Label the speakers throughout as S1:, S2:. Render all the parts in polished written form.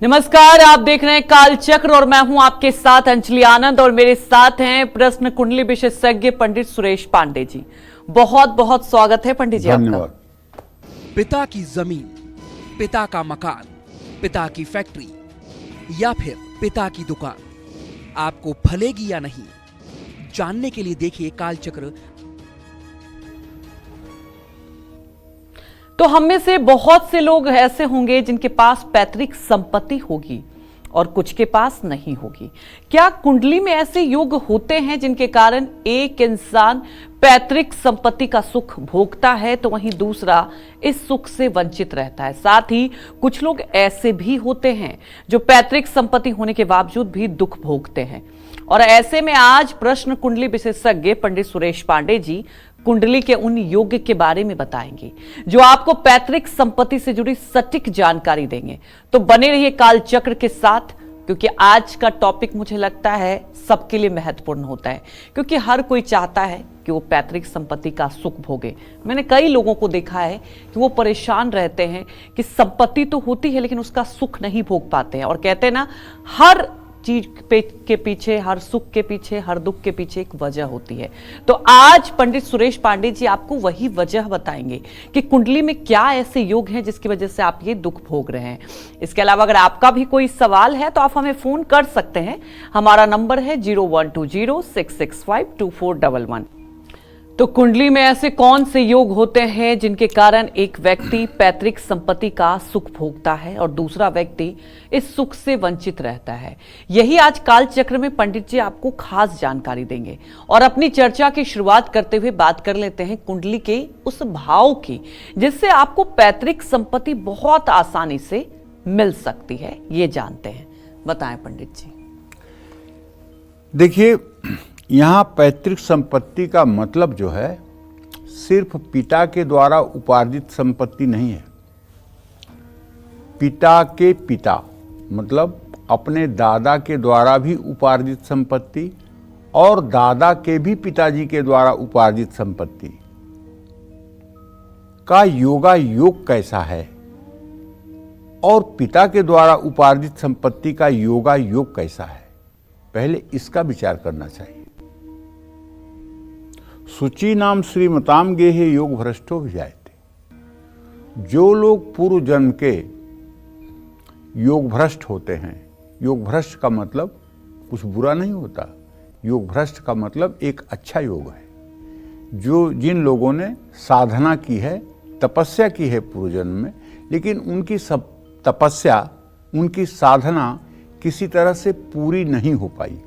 S1: नमस्कार, आप देख रहे हैं काल चक्र और मैं हूं आपके साथ अंजलि आनंद और मेरे साथ हैं प्रश्न कुंडली विशेषज्ञ पंडित सुरेश पांडे जी। बहुत बहुत स्वागत है पंडित जी आपका।
S2: पिता की जमीन, पिता का मकान, पिता की फैक्ट्री या फिर पिता की दुकान आपको फलेगी या नहीं, जानने के लिए देखिए काल चक्र।
S1: तो हम में से बहुत से लोग ऐसे होंगे जिनके पास पैतृक संपत्ति होगी और कुछ के पास नहीं होगी। क्या कुंडली में ऐसे योग होते हैं जिनके कारण एक इंसान पैतृक संपत्ति का सुख भोगता है तो वहीं दूसरा इस सुख से वंचित रहता है? साथ ही कुछ लोग ऐसे भी होते हैं जो पैतृक संपत्ति होने के बावजूद भी दुख भोगते हैं। और ऐसे में आज प्रश्न कुंडली विशेषज्ञ पंडित सुरेश पांडे जी कुंडली के उन योग के बारे में बताएंगे जो आपको पैतृक संपत्ति से जुड़ी सटीक जानकारी देंगे। तो बने रहिए काल चक्र के साथ, क्योंकि आज का टॉपिक मुझे लगता है सबके लिए महत्वपूर्ण होता है, क्योंकि हर कोई चाहता है कि वो पैतृक संपत्ति का सुख भोगे। मैंने कई लोगों को देखा है कि वो परेशान रहते हैं कि संपत्ति तो होती है लेकिन उसका सुख नहीं भोग पाते हैं, और कहते हैं ना, हर चीज के पीछे, हर सुख के पीछे, हर दुख के पीछे एक वजह होती है। तो आज पंडित सुरेश पांडे जी आपको वही वजह बताएंगे कि कुंडली में क्या ऐसे योग हैं जिसकी वजह से आप ये दुख भोग रहे हैं। इसके अलावा अगर आपका भी कोई सवाल है तो आप हमें फोन कर सकते हैं। हमारा नंबर है 012066524411। तो कुंडली में ऐसे कौन से योग होते हैं जिनके कारण एक व्यक्ति पैतृक संपत्ति का सुख भोगता है और दूसरा व्यक्ति इस सुख से वंचित रहता है? यही आज काल चक्र में पंडित जी आपको खास जानकारी देंगे। और अपनी चर्चा की शुरुआत करते हुए बात कर लेते हैं कुंडली के उस भाव की जिससे आपको पैतृक संपत्ति बहुत आसानी से मिल सकती है। ये जानते हैं, बताएं पंडित जी।
S3: देखिए, यहाँ पैतृक संपत्ति का मतलब जो है सिर्फ पिता के द्वारा उपार्जित संपत्ति नहीं है। पिता के पिता मतलब अपने दादा के द्वारा भी उपार्जित संपत्ति और दादा के भी पिताजी के द्वारा उपार्जित संपत्ति का योगा योग कैसा है और पिता के द्वारा उपार्जित संपत्ति का योगा योग कैसा है, पहले इसका विचार करना चाहिए। शुचि नाम श्रीमताम गेहे योग भ्रष्टो विजायते। जो लोग पूर्व जन्म के योग भ्रष्ट होते हैं, योग भ्रष्ट का मतलब कुछ बुरा नहीं होता, योग भ्रष्ट का मतलब एक अच्छा योग है। जो जिन लोगों ने साधना की है, तपस्या की है पूर्व जन्म में, लेकिन उनकी सब तपस्या, उनकी साधना किसी तरह से पूरी नहीं हो पाई,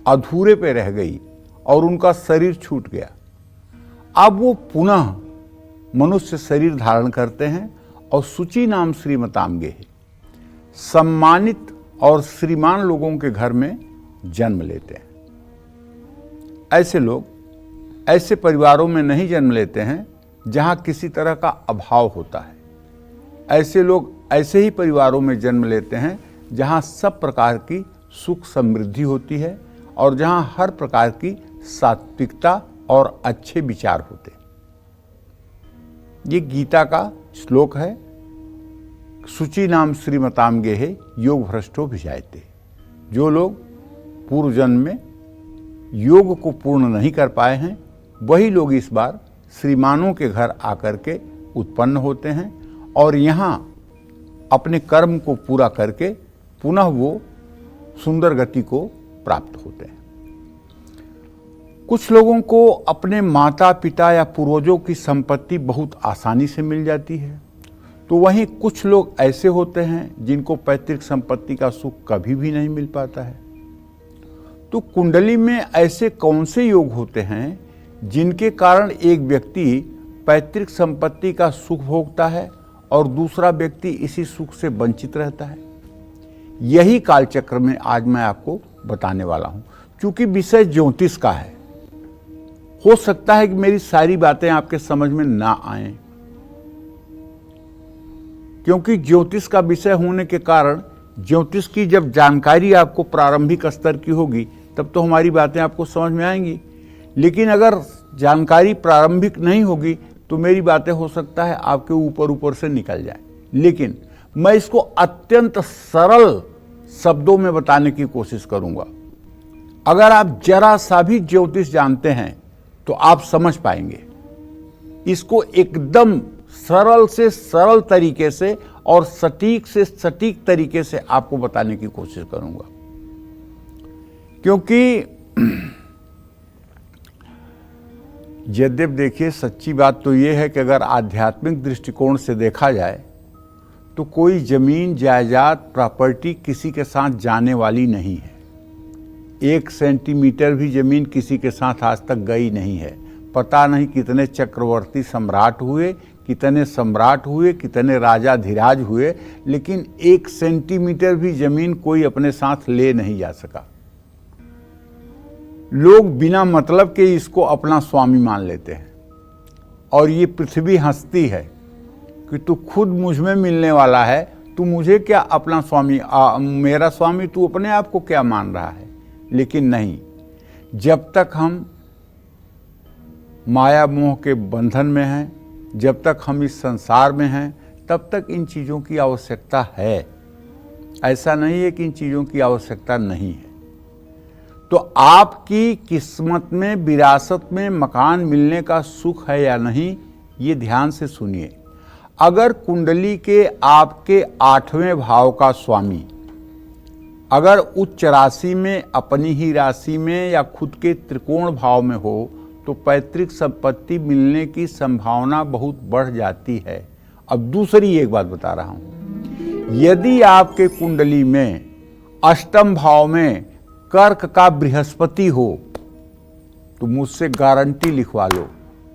S3: अधूरे पे रह गई और उनका शरीर छूट गया। अब वो पुनः मनुष्य शरीर धारण करते हैं और शुचि नाम श्रीमताम गेहे, सम्मानित और श्रीमान लोगों के घर में जन्म लेते हैं। ऐसे लोग ऐसे परिवारों में नहीं जन्म लेते हैं जहां किसी तरह का अभाव होता है। ऐसे लोग ऐसे ही परिवारों में जन्म लेते हैं जहां सब प्रकार की सुख समृद्धि होती है और जहां हर प्रकार की सात्विकता और अच्छे विचार होते। ये गीता का श्लोक है, शुचि नाम श्रीमताम गेहे योग भ्रष्टो विजायते। जो लोग पूर्व जन्म में योग को पूर्ण नहीं कर पाए हैं, वही लोग इस बार श्रीमानों के घर आकर के उत्पन्न होते हैं और यहाँ अपने कर्म को पूरा करके पुनः वो सुंदर गति को प्राप्त होते हैं। कुछ लोगों को अपने माता पिता या पूर्वजों की संपत्ति बहुत आसानी से मिल जाती है, तो वहीं कुछ लोग ऐसे होते हैं जिनको पैतृक संपत्ति का सुख कभी भी नहीं मिल पाता है। तो कुंडली में ऐसे कौन से योग होते हैं जिनके कारण एक व्यक्ति पैतृक संपत्ति का सुख भोगता है और दूसरा व्यक्ति इसी सुख से वंचित रहता है? यही कालचक्र में आज मैं आपको बताने वाला हूं। क्योंकि विषय ज्योतिष का है, हो सकता है कि मेरी सारी बातें आपके समझ में ना आए, क्योंकि ज्योतिष का विषय होने के कारण ज्योतिष की जब जानकारी आपको प्रारंभिक स्तर की होगी तब तो हमारी बातें आपको समझ में आएंगी। लेकिन अगर जानकारी प्रारंभिक नहीं होगी तो मेरी बातें हो सकता है आपके ऊपर ऊपर से निकल जाए। लेकिन मैं इसको अत्यंत सरल शब्दों में बताने की कोशिश करूंगा। अगर आप जरा सा भी ज्योतिष जानते हैं तो आप समझ पाएंगे। इसको एकदम सरल से सरल तरीके से और सटीक से सटीक तरीके से आपको बताने की कोशिश करूंगा, क्योंकि यद्यप देखिए सच्ची बात तो यह है कि अगर आध्यात्मिक दृष्टिकोण से देखा जाए तो कोई जमीन जायदाद प्रॉपर्टी किसी के साथ जाने वाली नहीं है। 1 सेंटीमीटर भी जमीन किसी के साथ आज तक गई नहीं है। पता नहीं कितने चक्रवर्ती सम्राट हुए, कितने सम्राट हुए, कितने राजाधिराज हुए, लेकिन 1 सेंटीमीटर भी जमीन कोई अपने साथ ले नहीं जा सका। लोग बिना मतलब के इसको अपना स्वामी मान लेते हैं और ये पृथ्वी हंसती है कि तू खुद मुझ में मिलने वाला है, तू मुझे क्या अपना स्वामी मेरा स्वामी तू अपने आप को क्या मान रहा है। लेकिन नहीं, जब तक हम माया मोह के बंधन में हैं, जब तक हम इस संसार में हैं, तब तक इन चीज़ों की आवश्यकता है। ऐसा नहीं है कि इन चीज़ों की आवश्यकता नहीं है। तो आपकी किस्मत में विरासत में मकान मिलने का सुख है या नहीं, ये ध्यान से सुनिए। अगर कुंडली के आपके 8वें भाव का स्वामी अगर उच्च राशि में, अपनी ही राशि में या खुद के त्रिकोण भाव में हो तो पैतृक संपत्ति मिलने की संभावना बहुत बढ़ जाती है। अब दूसरी एक बात बता रहा हूं, यदि आपके कुंडली में 8वें भाव में कर्क का बृहस्पति हो तो मुझसे गारंटी लिखवा लो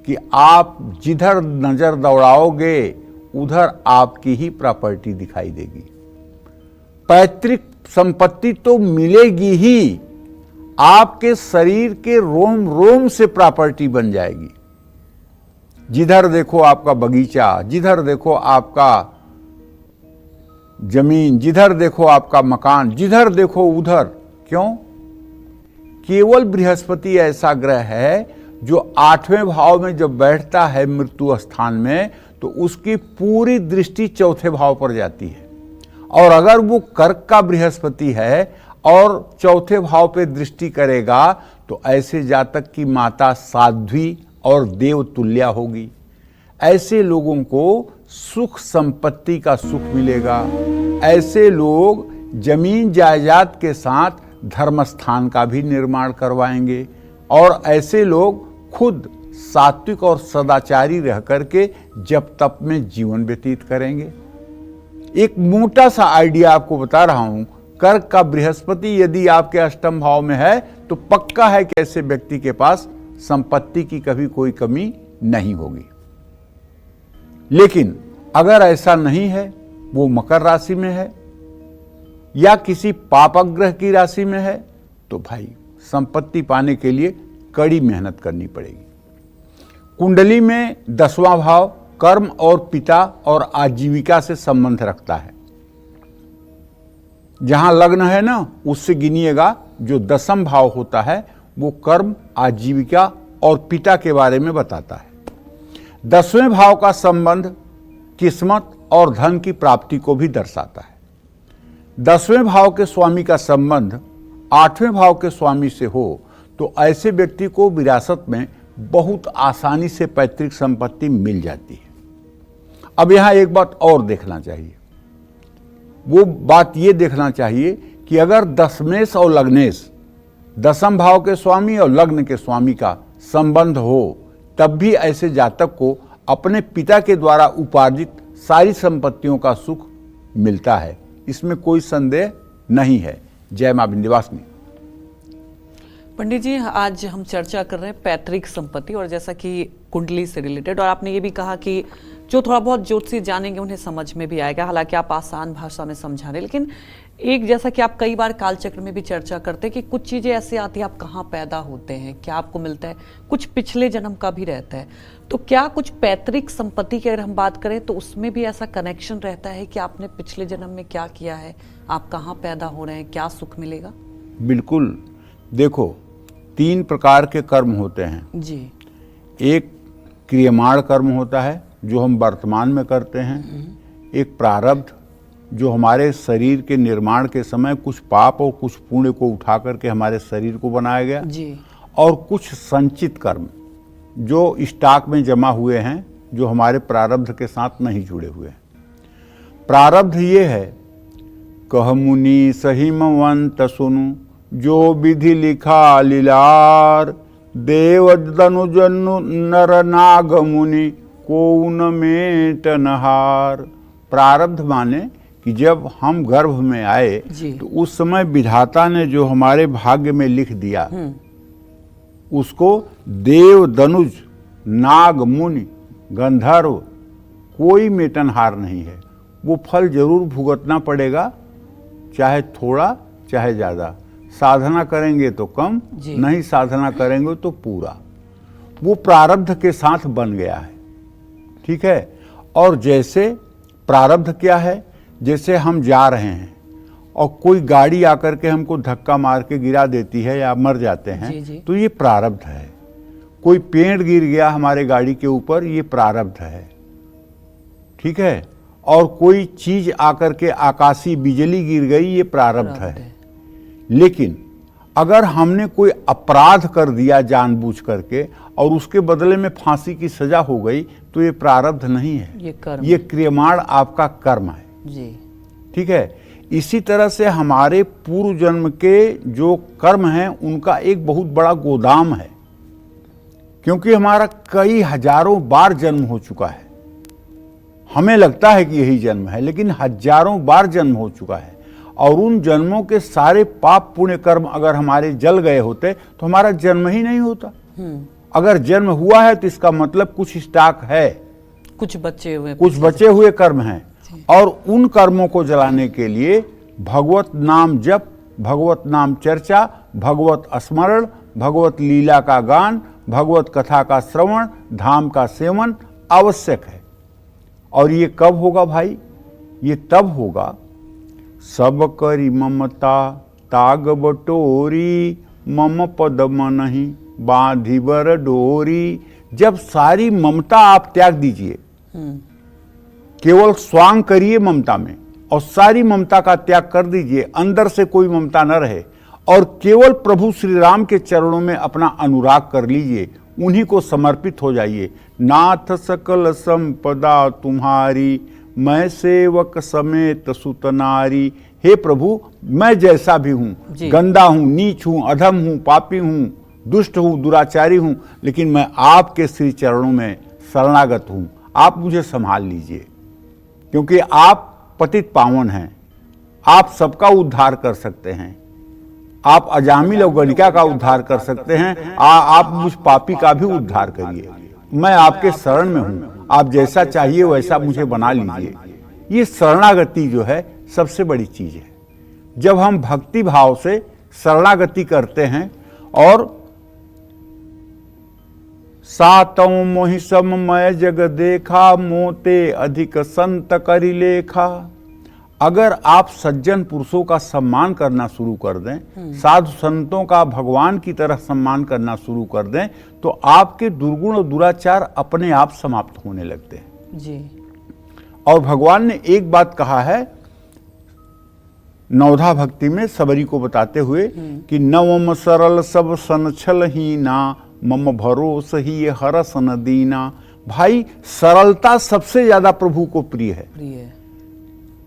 S3: कि आप जिधर नजर दौड़ाओगे उधर आपकी ही प्रॉपर्टी दिखाई देगी। पैतृक संपत्ति तो मिलेगी ही, आपके शरीर के रोम रोम से प्रॉपर्टी बन जाएगी। जिधर देखो आपका बगीचा, जिधर देखो आपका जमीन, जिधर देखो आपका मकान, जिधर देखो उधर। क्यों? केवल बृहस्पति ऐसा ग्रह है जो 8वें भाव में जब बैठता है मृत्यु स्थान में तो उसकी पूरी दृष्टि 4थे भाव पर जाती है। और अगर वो कर्क का बृहस्पति है और 4थे भाव पे दृष्टि करेगा तो ऐसे जातक की माता साध्वी और देवतुल्या होगी। ऐसे लोगों को सुख संपत्ति का सुख मिलेगा। ऐसे लोग जमीन जायदाद के साथ धर्मस्थान का भी निर्माण करवाएंगे और ऐसे लोग खुद सात्विक और सदाचारी रह करके जप तप में जीवन व्यतीत करेंगे। एक मोटा सा आइडिया आपको बता रहा हूं, कर्क का बृहस्पति यदि आपके 8वें भाव में है तो पक्का है कि ऐसे व्यक्ति के पास संपत्ति की कभी कोई कमी नहीं होगी। लेकिन अगर ऐसा नहीं है, वो मकर राशि में है या किसी पापग्रह की राशि में है, तो भाई संपत्ति पाने के लिए कड़ी मेहनत करनी पड़ेगी। कुंडली में 10वां भाव कर्म और पिता और आजीविका से संबंध रखता है। जहां लग्न है ना, उससे गिनिएगा जो 10वां भाव होता है वो कर्म, आजीविका और पिता के बारे में बताता है। 10वें भाव का संबंध किस्मत और धन की प्राप्ति को भी दर्शाता है। 10वें भाव के स्वामी का संबंध 8वें भाव के स्वामी से हो तो ऐसे व्यक्ति को विरासत में बहुत आसानी से पैतृक संपत्ति मिल जाती है। अब यहां एक बात और देखना चाहिए, वो बात ये देखना चाहिए कि अगर दशमेश और लग्नेश 10वें भाव के स्वामी और लग्न के स्वामी का संबंध हो तब भी ऐसे जातक को अपने पिता के द्वारा उपार्जित सारी संपत्तियों का सुख मिलता है। इसमें कोई संदेह नहीं है। जय मां विंध्यवासिनी।
S1: पंडित जी, आज हम चर्चा कर रहे हैं पैतृक संपत्ति और जैसा कि कुंडली से रिलेटेड, और आपने ये भी कहा कि जो थोड़ा बहुत ज्योतिष जानेंगे उन्हें समझ में भी आएगा। हालांकि आप आसान भाषा में समझा रहे, लेकिन एक जैसा कि आप कई बार कालचक्र में भी चर्चा करते हैं कि कुछ चीजें ऐसे आती हैं, आप कहाँ पैदा होते हैं, क्या आपको मिलता है, कुछ पिछले जन्म का भी रहता है। तो क्या कुछ पैतृक संपत्ति की अगर हम बात करें तो उसमें भी ऐसा कनेक्शन रहता है कि आपने पिछले जन्म में क्या किया है, आप कहाँ पैदा हो रहे हैं, क्या सुख मिलेगा?
S3: बिल्कुल। देखो, 3 प्रकार के कर्म होते हैं
S1: जी।
S3: एक क्रियमाण कर्म होता है जो हम वर्तमान में करते हैं, एक प्रारब्ध जो हमारे शरीर के निर्माण के समय कुछ पाप और कुछ पुण्य को उठा करके हमारे शरीर को बनाया गया
S1: जी।
S3: और कुछ संचित कर्म जो स्टॉक में जमा हुए हैं, जो हमारे प्रारब्ध के साथ नहीं जुड़े हुए हैं। प्रारब्ध ये है, कह मुनि सहिमवंत सुनु, जो विधि लिखा लीलार, देव दनुजनु नर नाग मुनि को न मेट नहार। प्रारब्ध माने कि जब हम गर्भ में आए तो उस समय विधाता ने जो हमारे भाग्य में लिख दिया उसको देव दनुज नाग मुनि गंधर्व कोई मेटनहार नहीं है। वो फल जरूर भुगतना पड़ेगा, चाहे थोड़ा चाहे ज्यादा। साधना करेंगे तो कम, नहीं साधना करेंगे तो पूरा। वो प्रारब्ध के साथ बन गया है, ठीक है। और जैसे प्रारब्ध क्या है, जैसे हम जा रहे हैं और कोई गाड़ी आकर के हमको धक्का मार के गिरा देती है या मर जाते हैं, तो ये प्रारब्ध है। कोई पेड़ गिर गया हमारे गाड़ी के ऊपर, ये प्रारब्ध है, ठीक है। और कोई चीज आकर के आकाशीय बिजली गिर गई, ये प्रारब्ध है। लेकिन अगर हमने कोई अपराध कर दिया जानबूझ करके और उसके बदले में फांसी की सजा हो गई, तो ये प्रारब्ध नहीं है, ये क्रियमाण आपका कर्म है जी, ठीक है। इसी तरह से हमारे पूर्व जन्म के जो कर्म हैं उनका एक बहुत बड़ा गोदाम है, क्योंकि हमारा कई हजारों बार जन्म हो चुका है। हमें लगता है कि यही जन्म है, लेकिन हजारों बार जन्म हो चुका है। और उन जन्मों के सारे पाप पुण्य कर्म अगर हमारे जल गए होते तो हमारा जन्म ही नहीं होता। अगर जन्म हुआ है तो इसका मतलब कुछ स्टॉक है, कुछ बचे हुए कर्म हैं। और उन कर्मों को जलाने के लिए भगवत नाम जप, भगवत नाम चर्चा, भगवत स्मरण, भगवत लीला का गान, भगवत कथा का श्रवण, धाम का सेवन आवश्यक है। और ये कब होगा भाई? ये तब होगा, सब करी ममता ताग बटोरी, मम पद मनहि बांधी बर डोरी। जब सारी ममता आप त्याग दीजिए, केवल स्वांग करिए ममता में और सारी ममता का त्याग कर दीजिए, अंदर से कोई ममता न रहे, और केवल प्रभु श्री राम के चरणों में अपना अनुराग कर लीजिए, उन्हीं को समर्पित हो जाइए। नाथ सकल संपदा तुम्हारी, मैं सेवक समेत सुतनारी। हे प्रभु, मैं जैसा भी हूँ, गंदा हूँ, नीच हूँ, अधम हूँ, पापी हूँ, दुष्ट हूँ, दुराचारी हूँ, लेकिन मैं आपके श्री चरणों में शरणागत हूँ। आप मुझे संभाल लीजिए, क्योंकि आप पतित पावन हैं, आप सबका उद्धार कर सकते हैं। आप अजामिल और गणिका का उद्धार कर सकते हैं। आप मुझ पापी का भी उद्धार करिए। मैं आपके शरण में हूँ, आप जैसा चाहिए वैसा मुझे बना लीजिए। ये शरणागति जो है सबसे बड़ी चीज है। जब हम भक्ति भाव से शरणागति करते हैं और सातों मोहि सम मय जग देखा, मोते अधिक संत करि लेखा। अगर आप सज्जन पुरुषों का सम्मान करना शुरू कर दें, साधु संतों का भगवान की तरह सम्मान करना शुरू कर दें, तो आपके दुर्गुण और दुराचार अपने आप समाप्त होने लगते हैं जी। और भगवान ने एक बात कहा है नवधा भक्ति में सबरी को बताते हुए कि नवम सरल सब सनछल ही ना, मम भरोस ही हरस न दीना। भाई, सरलता सबसे ज्यादा प्रभु को प्रिय है।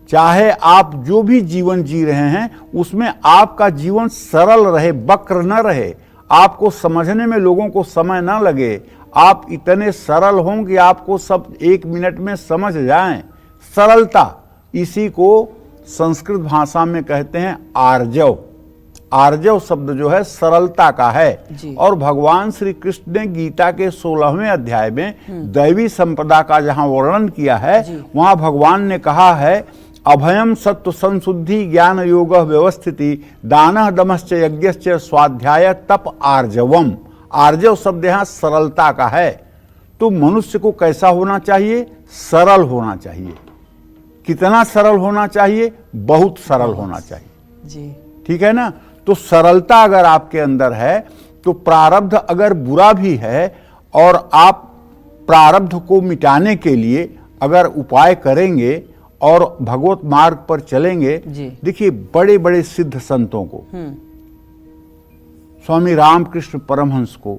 S3: चाहे आप जो भी जीवन जी रहे हैं उसमें आपका जीवन सरल रहे, वक्र न रहे, आपको समझने में लोगों को समय न लगे, आप इतने सरल हों कि आपको सब 1 मिनट में समझ जाएं। सरलता, इसी को संस्कृत भाषा में कहते हैं आर्जव। आर्जव शब्द जो है सरलता का है। और भगवान श्री कृष्ण ने गीता के 16वें अध्याय में दैवी संपदा का जहां वर्णन किया है, वहां भगवान ने कहा है, अभयम सत्व संशुद्धि ज्ञान योग व्यवस्थिति दान दमश्च यज्ञश्च स्वाध्याय तप आर्जवम। आर्जव शब्द यहाँ सरलता का है। तो मनुष्य को कैसा होना चाहिए? सरल होना चाहिए। कितना सरल होना चाहिए? बहुत सरल होना चाहिए जी, ठीक है ना। तो सरलता अगर आपके अंदर है तो प्रारब्ध अगर बुरा भी है और आप प्रारब्ध को मिटाने के लिए अगर उपाय करेंगे और भगवत मार्ग पर चलेंगे।
S1: जी।
S3: देखिए बड़े बड़े सिद्ध संतों को, स्वामी रामकृष्ण परमहंस को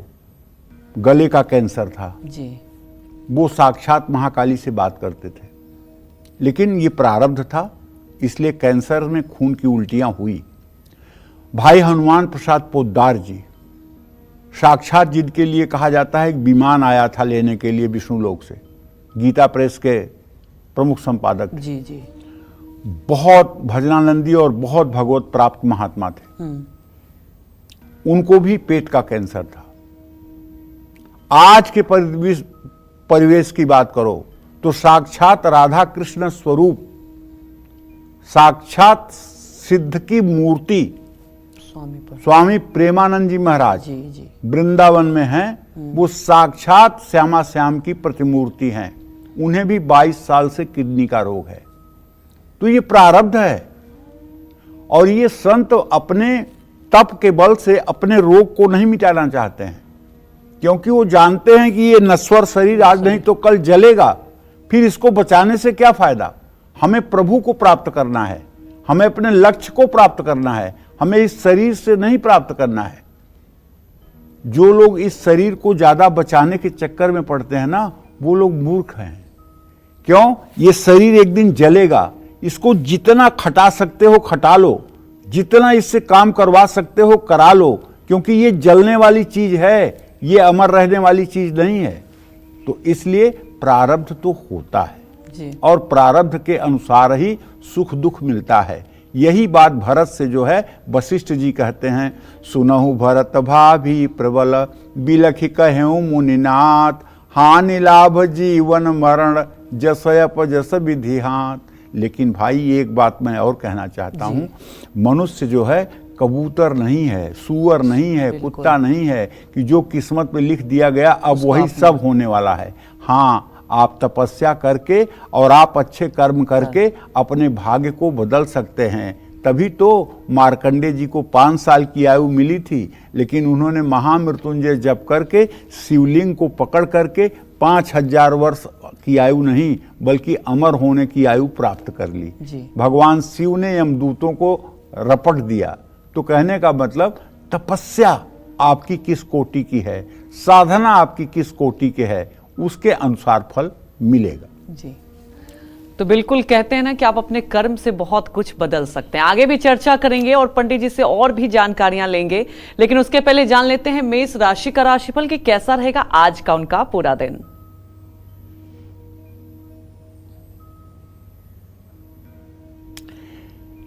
S3: गले का कैंसर था
S1: जी।
S3: वो साक्षात महाकाली से बात करते थे, लेकिन ये प्रारब्ध था, इसलिए कैंसर में खून की उल्टियां हुई। भाई हनुमान प्रसाद पोद्दार जी, साक्षात जिनके लिए कहा जाता है एक विमान आया था लेने के लिए विष्णुलोक से, गीता प्रेस के प्रमुख संपादक थे।
S1: जी जी।
S3: बहुत भजनानंदी और बहुत भगवत प्राप्त महात्मा थे। उनको भी पेट का कैंसर था। आज के परिवेश की बात करो तो साक्षात राधा कृष्ण स्वरूप, साक्षात सिद्ध की मूर्ति स्वामी प्रेमानंद जी महाराज
S1: जी जी
S3: वृंदावन में हैं, वो साक्षात श्यामा श्याम की प्रतिमूर्ति हैं। उन्हें भी 22 साल से किडनी का रोग है। तो ये प्रारब्ध है, और ये संत अपने तप के बल से अपने रोग को नहीं मिटाना चाहते हैं, क्योंकि वो जानते हैं कि ये नश्वर शरीर आज नहीं तो कल जलेगा, फिर इसको बचाने से क्या फायदा। हमें प्रभु को प्राप्त करना है, हमें अपने लक्ष्य को प्राप्त करना है, हमें इस शरीर से नहीं प्राप्त करना है। जो लोग इस शरीर को ज्यादा बचाने के चक्कर में पड़ते हैं ना, वो लोग मूर्ख हैं। क्यों? ये शरीर एक दिन जलेगा, इसको जितना खटा सकते हो खटा लो, जितना इससे काम करवा सकते हो करा लो, क्योंकि ये जलने वाली चीज है, ये अमर रहने वाली चीज नहीं है। तो इसलिए प्रारब्ध तो होता है
S1: जी।
S3: और प्रारब्ध के अनुसार ही सुख दुख मिलता है। यही बात भरत से जो है वशिष्ठ जी कहते हैं, सुनहु भरत भाभी प्रबल बिलखि कहेऊ मुनिनाथ, हानि लाभ जीवन मरण जसयप जस विधि हाथ। लेकिन भाई एक बात मैं और कहना चाहता हूं, मनुष्य जो है कबूतर नहीं है, सूअर नहीं है, कुत्ता नहीं है कि जो किस्मत में लिख दिया गया अब वही सब होने वाला है। हाँ, आप तपस्या करके और आप अच्छे कर्म करके अपने भाग्य को बदल सकते हैं। तभी तो मार्कंडे जी को 5 साल की आयु मिली थी, लेकिन उन्होंने महामृत्युंजय जप करके शिवलिंग को पकड़ करके 5000 वर्ष की आयु नहीं बल्कि अमर होने की आयु प्राप्त कर ली। भगवान शिव ने यमदूतों को रपट दिया। तो कहने का मतलब तपस्या आपकी किस कोटि की है, साधना आपकी किस कोटि के है, उसके अनुसार फल मिलेगा।
S1: जी, तो बिल्कुल कहते हैं ना कि आप अपने कर्म से बहुत कुछ बदल सकते हैं। आगे भी चर्चा करेंगे और पंडित जी से और भी जानकारियां लेंगे, लेकिन उसके पहले जान लेते हैं मेष राशि का राशिफल कि कैसा रहेगा आज का उनका पूरा दिन।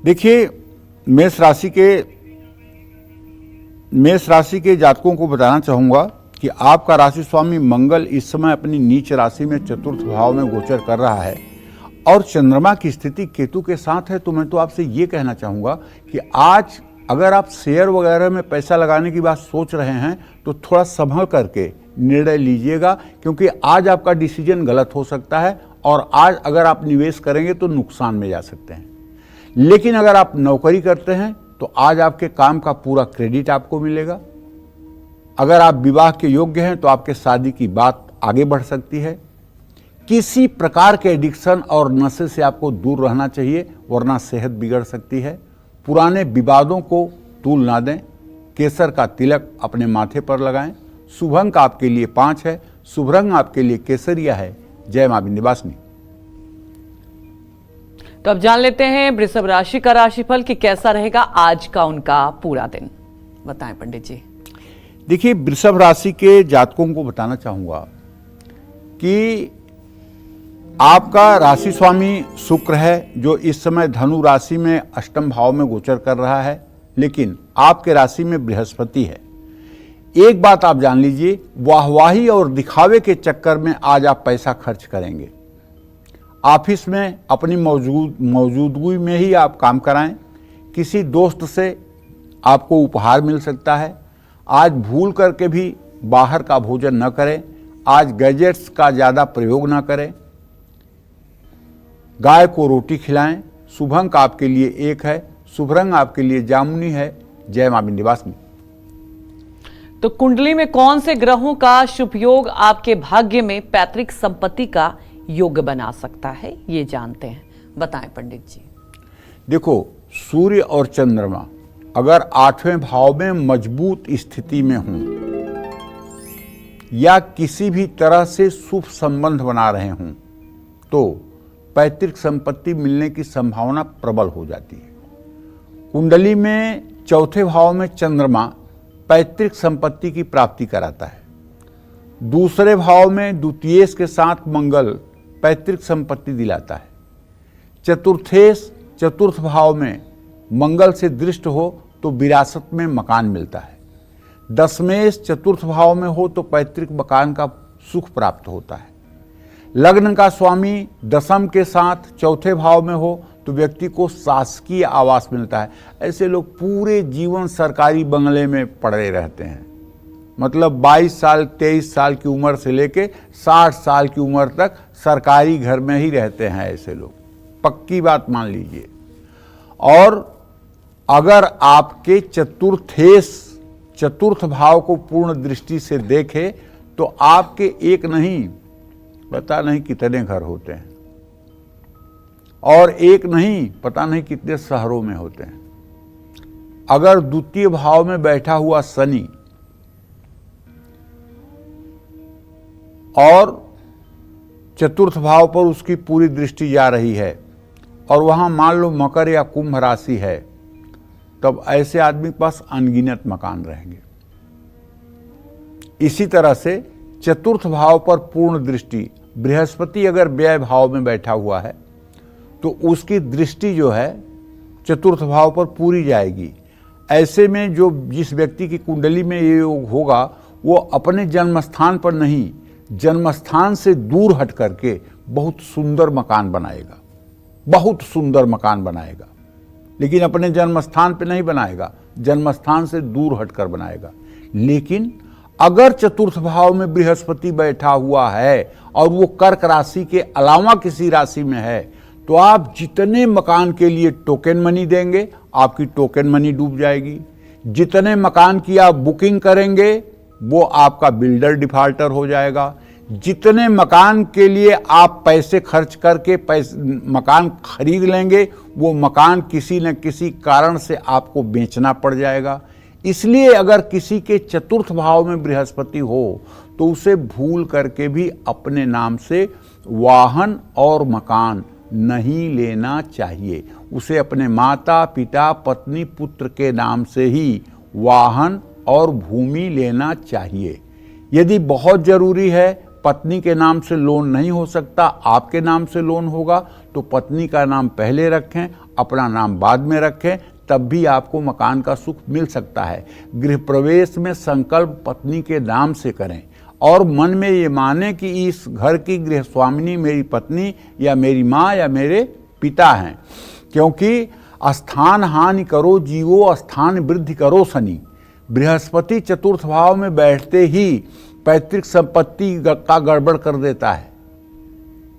S3: देखिए, मेष राशि के जातकों को बताना चाहूंगा कि आपका राशि स्वामी मंगल इस समय अपनी नीच राशि में चतुर्थ भाव में गोचर कर रहा है और चंद्रमा की स्थिति केतु के साथ है। तो मैं तो आपसे ये कहना चाहूंगा कि आज अगर आप शेयर वगैरह में पैसा लगाने की बात सोच रहे हैं तो थोड़ा संभल करके निर्णय लीजिएगा, क्योंकि आज आपका डिसीजन गलत हो सकता है और आज अगर आप निवेश करेंगे तो नुकसान में जा सकते हैं। लेकिन अगर आप नौकरी करते हैं तो आज आपके काम का पूरा क्रेडिट आपको मिलेगा। अगर आप विवाह के योग्य हैं तो आपके शादी की बात आगे बढ़ सकती है। किसी प्रकार के एडिक्शन और नशे से आपको दूर रहना चाहिए, वरना सेहत बिगड़ सकती है। पुराने विवादों को तूल ना दें। केसर का तिलक अपने माथे पर लगाएं। शुभ अंक आपके लिए 5 है। शुभ रंग आपके लिए केसरिया है। जय मां विंध्यवासिनी।
S1: तो अब जान लेते हैं वृषभ राशि का राशिफल कि कैसा रहेगा आज का उनका पूरा दिन। बताएं पंडित जी।
S3: देखिए, वृषभ राशि के जातकों को बताना चाहूंगा कि आपका राशि स्वामी शुक्र है, जो इस समय धनु राशि में अष्टम भाव में गोचर कर रहा है, लेकिन आपके राशि में बृहस्पति है। एक बात आप जान लीजिए, वाहवाही और दिखावे के चक्कर में आज आप पैसा खर्च करेंगे। ऑफिस में अपनी मौजूदगी में ही आप काम कराएं। किसी दोस्त से आपको उपहार मिल सकता है। आज भूल करके भी बाहर का भोजन न करें। आज गैजेट्स का ज़्यादा प्रयोग न करें। गाय को रोटी खिलाएं। शुभ अंक आपके लिए 1 है। शुभ रंग आपके लिए जामुनी है। जय मां विंध्यवासिनी।
S1: तो कुंडली में कौन से ग्रहों का शुभ योग आपके भाग्य में पैतृक संपत्ति का योग बना सकता है, ये जानते हैं। बताएं पंडित जी।
S3: देखो, सूर्य और चंद्रमा अगर 8वें भाव में मजबूत स्थिति में हों या किसी भी तरह से शुभ संबंध बना रहे हों तो पैतृक संपत्ति मिलने की संभावना प्रबल हो जाती है। कुंडली में 4थे भाव में चंद्रमा पैतृक संपत्ति की प्राप्ति कराता है। 2 भाव में द्वितीयेश के साथ मंगल पैतृक संपत्ति दिलाता है। चतुर्थ भाव में मंगल से दृष्ट हो तो विरासत में मकान मिलता है। 10वेश चतुर्थ भाव में हो तो पैतृक मकान का सुख प्राप्त होता है। लग्न का स्वामी 10म के साथ 4थे भाव में हो तो व्यक्ति को शासकीय आवास मिलता है। ऐसे लोग पूरे जीवन सरकारी बंगले में पड़े रहते हैं, मतलब 22 साल 23 साल की उम्र से लेके 60 साल की उम्र तक सरकारी घर में ही रहते हैं ऐसे लोग, पक्की बात मान लीजिए। और अगर आपके चतुर्थ भाव को पूर्ण दृष्टि से देखे तो आपके एक नहीं पता नहीं कितने घर होते हैं, और एक नहीं पता नहीं कितने शहरों में होते हैं। अगर द्वितीय भाव में बैठा हुआ शनि और चतुर्थ भाव पर उसकी पूरी दृष्टि जा रही है और वहां मान लो मकर या कुंभ राशि है, तब ऐसे आदमी के पास अनगिनत मकान रहेंगे। इसी तरह से चतुर्थ भाव पर पूर्ण दृष्टि, बृहस्पति अगर व्यय भाव में बैठा हुआ है तो उसकी दृष्टि जो है चतुर्थ भाव पर पूरी जाएगी। ऐसे में जो जिस व्यक्ति की कुंडली में ये योग होगा वो अपने जन्मस्थान पर नहीं, जन्मस्थान से दूर हट करके बहुत सुंदर मकान बनाएगा, बहुत सुंदर मकान बनाएगा, लेकिन अपने जन्मस्थान पे नहीं बनाएगा, जन्मस्थान से दूर हटकर बनाएगा। लेकिन अगर चतुर्थ भाव में बृहस्पति बैठा हुआ है और वो कर्क राशि के अलावा किसी राशि में है तो आप जितने मकान के लिए टोकन मनी देंगे आपकी टोकन मनी डूब जाएगी। जितने मकान की आप बुकिंग करेंगे वो आपका बिल्डर डिफॉल्टर हो जाएगा। जितने मकान के लिए आप पैसे खर्च करके मकान खरीद लेंगे वो मकान किसी न किसी कारण से आपको बेचना पड़ जाएगा। इसलिए अगर किसी के चतुर्थ भाव में बृहस्पति हो तो उसे भूल करके भी अपने नाम से वाहन और मकान नहीं लेना चाहिए। उसे अपने माता पिता पत्नी पुत्र के नाम से ही वाहन और भूमि लेना चाहिए। यदि बहुत जरूरी है, पत्नी के नाम से लोन नहीं हो सकता, आपके नाम से लोन होगा तो पत्नी का नाम पहले रखें, अपना नाम बाद में रखें, तब भी आपको मकान का सुख मिल सकता है। गृह प्रवेश में संकल्प पत्नी के नाम से करें और मन में ये माने कि इस घर की गृह स्वामिनी मेरी पत्नी या मेरी माँ या मेरे पिता हैं, क्योंकि स्थान हानि करो जीवो स्थान वृद्धि करो शनि। बृहस्पति चतुर्थ भाव में बैठते ही पैतृक संपत्ति का गड़बड़ कर देता है।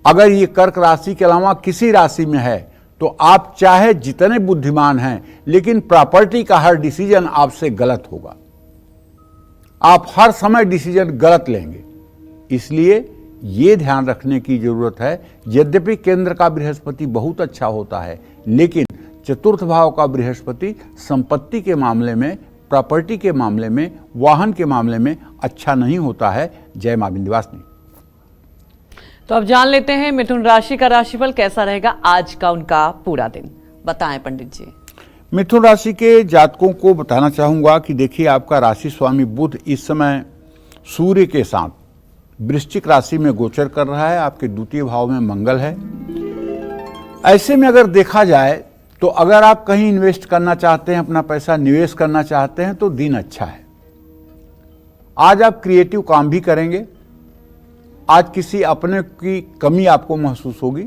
S3: अगर ये कर्क राशि के अलावा किसी राशि में है तो आप चाहे जितने बुद्धिमान हैं लेकिन प्रॉपर्टी का हर डिसीजन आपसे गलत होगा, आप हर समय डिसीजन गलत लेंगे। इसलिए ये ध्यान रखने की जरूरत है, यद्यपि केंद्र का बृहस्पति बहुत अच्छा होता है लेकिन चतुर्थ भाव का बृहस्पति संपत्ति के मामले में, प्रॉपर्टी के मामले में, वाहन के मामले में अच्छा नहीं होता है। जय मां विंध्यवासिनी।
S1: तो अब जान लेते हैं मिथुन राशि का राशिफल कैसा रहेगा आज का उनका पूरा दिन, बताएं पंडित जी।
S3: मिथुन राशि के जातकों को बताना चाहूंगा कि देखिए आपका राशि स्वामी बुध इस समय सूर्य के साथ वृश्चिक राशि में गोचर कर रहा है, आपके द्वितीय भाव में मंगल है। ऐसे में अगर देखा जाए तो अगर आप कहीं इन्वेस्ट करना चाहते हैं, अपना पैसा निवेश करना चाहते हैं तो दिन अच्छा है। आज आप क्रिएटिव काम भी करेंगे, आज किसी अपने की कमी आपको महसूस होगी,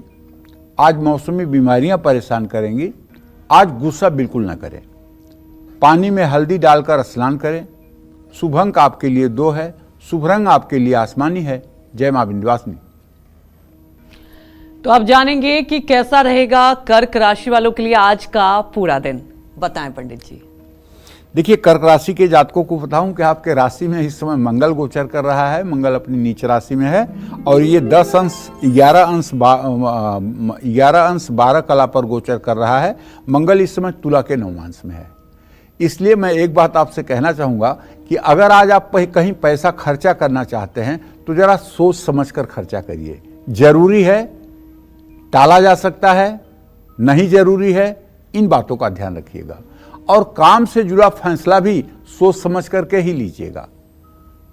S3: आज मौसमी बीमारियां परेशान करेंगी। आज गुस्सा बिल्कुल ना करें, पानी में हल्दी डालकर स्नान करें। शुभ अंक आपके लिए 2 है, शुभ रंग आपके लिए आसमानी है। जय मां विंध्यवासिनी।
S1: तो अब जानेंगे कि कैसा रहेगा कर्क राशि वालों के लिए आज का पूरा दिन, बताएं पंडित जी।
S3: देखिए, कर्क राशि के जातकों को बताऊं कि आपके राशि में इस समय मंगल गोचर कर रहा है। मंगल अपनी नीच राशि में है और ये 10 अंश 11 अंश 12 कला पर गोचर कर रहा है। मंगल इस समय तुला के नवमांश में है। इसलिए मैं एक बात आपसे कहना चाहूँगा कि अगर आज आप कहीं पैसा खर्चा करना चाहते हैं तो ज़रा सोच समझ कर खर्चा करिए। जरूरी है, टाला जा सकता है, नहीं जरूरी है, इन बातों का ध्यान रखिएगा। और काम से जुड़ा फैसला भी सोच समझ करके ही लीजिएगा।